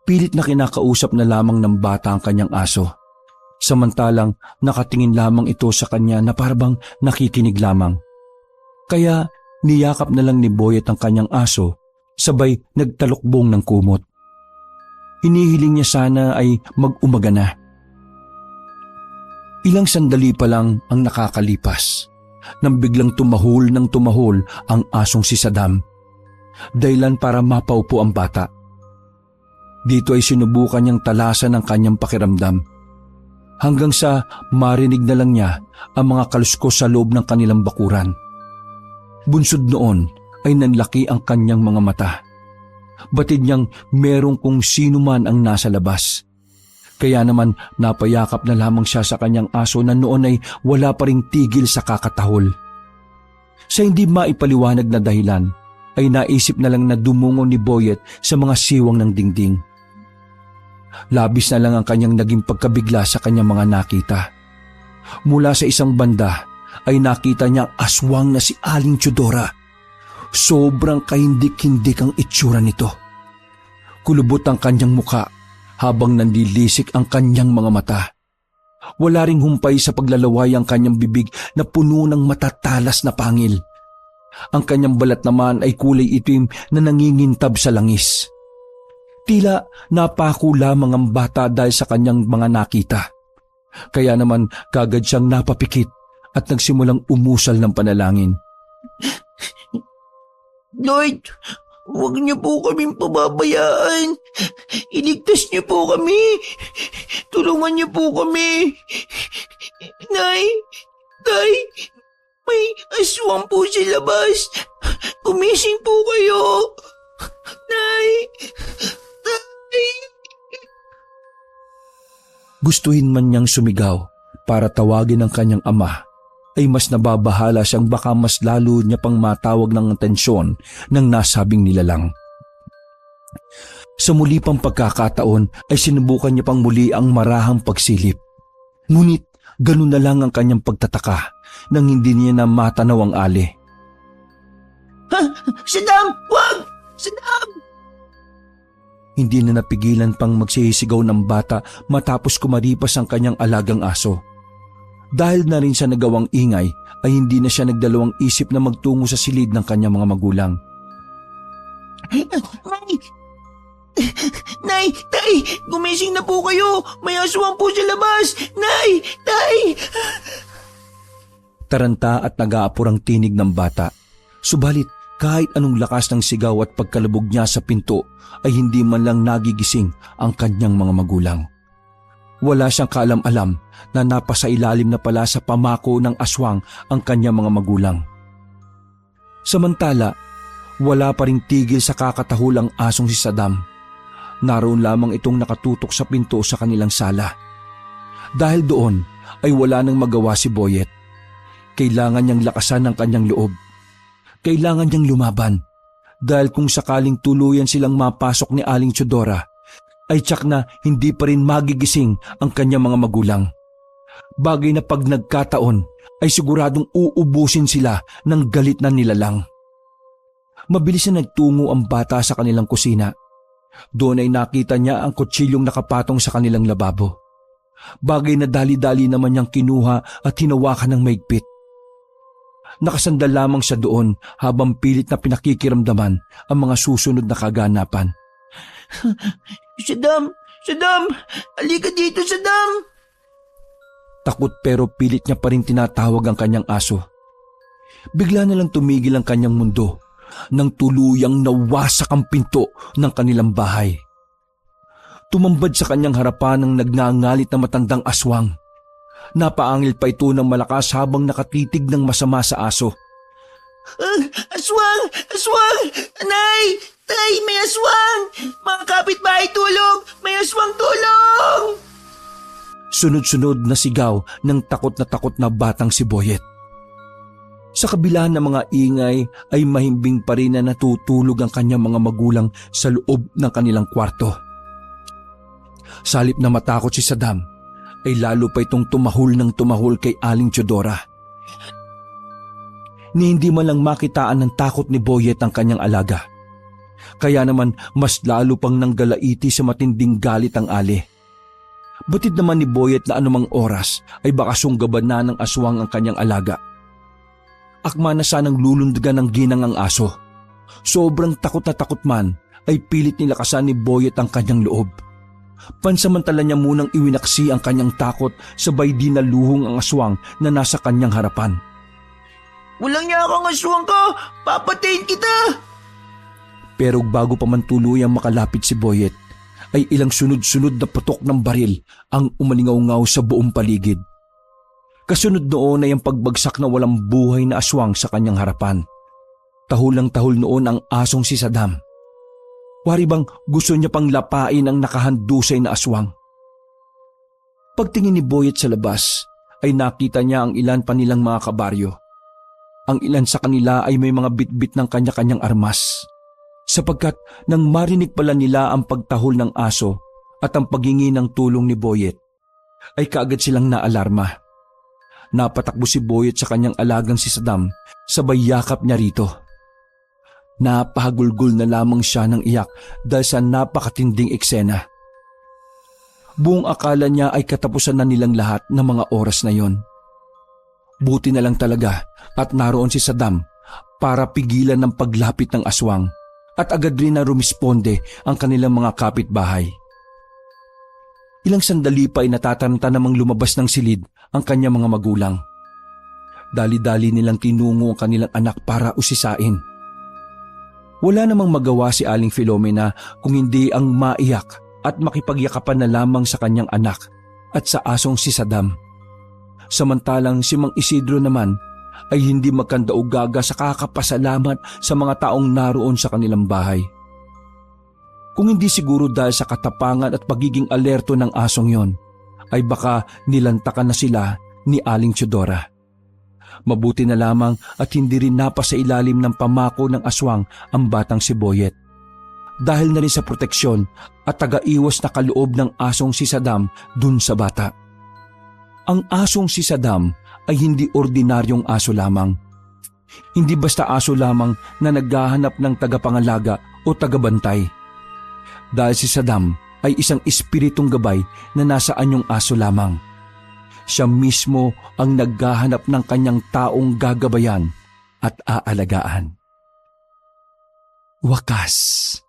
Pilit na kinakausap na lamang ng bata ang kanyang aso. Samantalang nakatingin lamang ito sa kanya na parabang nakikinig lamang. Kaya niyakap na lang ni Boyet ang kanyang aso, sabay nagtalukbong ng kumot. Hinihiling niya sana ay mag-umaga na. Ilang sandali pa lang ang nakakalipas nang biglang tumahol ang asong si Saddam. Dahilan para mapaupo ang bata. Dito ay sinubukan niyang talasan ang kanyang pakiramdam. Hanggang sa marinig na lang niya ang mga kaluskos sa loob ng kanilang bakuran. Bunsod noon ay nanlaki ang kanyang mga mata. Batid niyang merong kung sino man ang nasa labas. Kaya naman napayakap na lamang siya sa kanyang aso na noon ay wala pa ring tigil sa kakatahol. Sa hindi maipaliwanag na dahilan, ay naisip na lang na dumungo ni Boyet sa mga siwang ng dingding. Labis na lang ang kanyang naging pagkabigla sa kanyang mga nakita. Mula sa isang banda ay nakita niya ang aswang na si Aling Teodora. Sobrang kahindik-hindik ang itsura nito. Kulubot ang kanyang muka habang nandilisik ang kanyang mga mata. Wala ring humpay sa paglalaway ang kanyang bibig na puno ng matatalas na pangil. Ang kanyang balat naman ay kulay itim na nangingintab sa langis. Tila napako lamang ang bata dahil sa kanyang mga nakita. Kaya naman kagad siyang napapikit at nagsimulang umusal ng panalangin. Lord, Huwag niyo po kaming pababayaan. Iligtas niyo po kami. Tulungan niyo po kami. Nay, Tay, may aswang po sa labas. Gumising po kayo. Nay, Tay. Gustuhin man niyang sumigaw para tawagin ang kanyang ama, ay mas nababahala siyang baka mas lalo niya pang matawag ng atensyon ng nasabing nilalang. Sa muli pang pagkakataon ay sinubukan niya pang muli ang marahang pagsilip. Ngunit ganun na lang ang kanyang pagtataka nang hindi niya na matanaw ang ali. Ha? Saddam! Wag! Saddam! Hindi na napigilan pang magsisigaw ng bata matapos kumaripas ang kanyang alagang aso. Dahil na rin sa nagawang ingay ay hindi na siya nagdalawang isip na magtungo sa silid ng kanyang mga magulang. Nay! Nay! Tay! Gumising na po kayo! May aswang po sa labas! Nay! Tay! Taranta at nag-aapurang tinig ng bata. Subalit kahit anong lakas ng sigaw at pagkalabog niya sa pinto ay hindi man lang nagigising ang kanyang mga magulang. Wala siyang kaalam-alam na napasailalim na pala sa pamako ng aswang ang kanyang mga magulang. Samantala, wala pa ring tigil sa kakatahulang asong si Saddam. Naroon lamang itong nakatutok sa pinto sa kanilang sala. Dahil doon ay wala nang magawa si Boyet. Kailangan niyang lakasan ang kanyang loob. Kailangan niyang lumaban dahil kung sakaling tuluyan silang mapasok ni Aling Chodora, ay tiyak na hindi pa rin magigising ang kanyang mga magulang. Bagay na pag nagkataon ay siguradong uubusin sila ng galit na nilalang. Mabilis na nagtungo ang bata sa kanilang kusina. Doon ay nakita niya ang kutsilyong nakapatong sa kanilang lababo. Bagay na dali-dali naman niyang kinuha at hinawakan ng maigpit. Nakasandal lamang siya doon habang pilit na pinakikiramdaman ang mga susunod na kaganapan. Saddam! Saddam! Halika dito, Saddam! Takot pero pilit niya pa rin tinatawag ang kanyang aso. Bigla na lang tumigil ang kanyang mundo nang tuluyang nawasak ang pinto ng kanilang bahay. Tumambad sa kanyang harapan ang nagngangalit na matandang aswang. Napaangil pa ito ng malakas habang nakatitig ng masama sa aso. Aswang! Aswang! Nay! Tay! May aswang! Mga kapitbahay, tulong! May aswang, tulong! Sunod-sunod na sigaw ng takot na batang si Boyet. Sa kabila ng mga ingay ay mahimbing pa rin na natutulog ang kanyang mga magulang sa loob ng kanilang kwarto. Salip na matakot si Saddam, ay lalo pa itong tumahol kay Aling Chodora. Ni hindi man lang makitaan ng takot ni Boyet ang kanyang alaga. Kaya naman mas lalo pang nanggalaiti sa matinding galit ang ali. Batid naman ni Boyet na anumang oras ay baka sunggaban na ng aswang ang kanyang alaga. Akma na sanang lulundagan ng ginang ang aso. Sobrang takot na takot man ay pilit nilakasan ni Boyet ang kanyang loob. Pansamantala niya munang iwinaksi ang kanyang takot sabay di naluhong ang aswang na nasa kanyang harapan. Walang niya akong aswang ka! Papatayin kita! Pero bago pa man tuluyang makalapit si Boyet, ay ilang sunod-sunod na putok ng baril ang umalingaw-ngaw sa buong paligid. Kasunod noon ay ang pagbagsak na walang buhay na aswang sa kanyang harapan. Tahulang tahol noon ang asong si Saddam. Wari bang gusto niya pang lapain ang nakahandusay na aswang? Pagtingin ni Boyet sa labas, ay nakita niya ang ilan pa nilang mga kabaryo. Ang ilan sa kanila ay may mga bitbit ng kanya-kanyang armas. Sapagkat nang marinig pala nila ang pagtahol ng aso at ang paghingi ng tulong ni Boyet, ay kaagad silang naalarma. Napatakbo si Boyet sa kanyang alagang si Saddam, sabay yakap niya rito. Napahagulgol na lamang siya ng iyak dahil sa napakatinding eksena. Buong akala niya ay katapusan na nilang lahat ng mga oras na yon. Buti na lang talaga at naroon si Saddam para pigilan ng paglapit ng aswang at agad rin na rumisponde ang kanilang mga kapitbahay. Ilang sandali pa ay natataranta namang lumabas ng silid ang kanyang mga magulang. Dali-dali nilang tinungo ang kanilang anak para usisain. Wala namang magawa si Aling Filomena kung hindi ang maiyak at makipagyakapan na lamang sa kanyang anak at sa asong si Saddam. Samantalang si Mang Isidro naman ay hindi magkandaugaga sa kakapasalamat sa mga taong naroon sa kanilang bahay. Kung hindi siguro dahil sa katapangan at pagiging alerto ng asong yon, ay baka nilantakan na sila ni Aling Teodora. Mabuti na lamang at hindi rin napasa ilalim ng pamako ng aswang ang batang si Boyet. Dahil na rin sa proteksyon at taga-iwas na kaloob ng asong si Saddam dun sa bata. Ang asong si Saddam ay hindi ordinaryong aso lamang. Hindi basta aso lamang na naghahanap ng tagapangalaga o tagabantay. Dahil si Saddam ay isang espiritong gabay na nasa anyong aso lamang. Siya mismo ang naghahanap ng kanyang taong gagabayan at aalagaan. Wakas.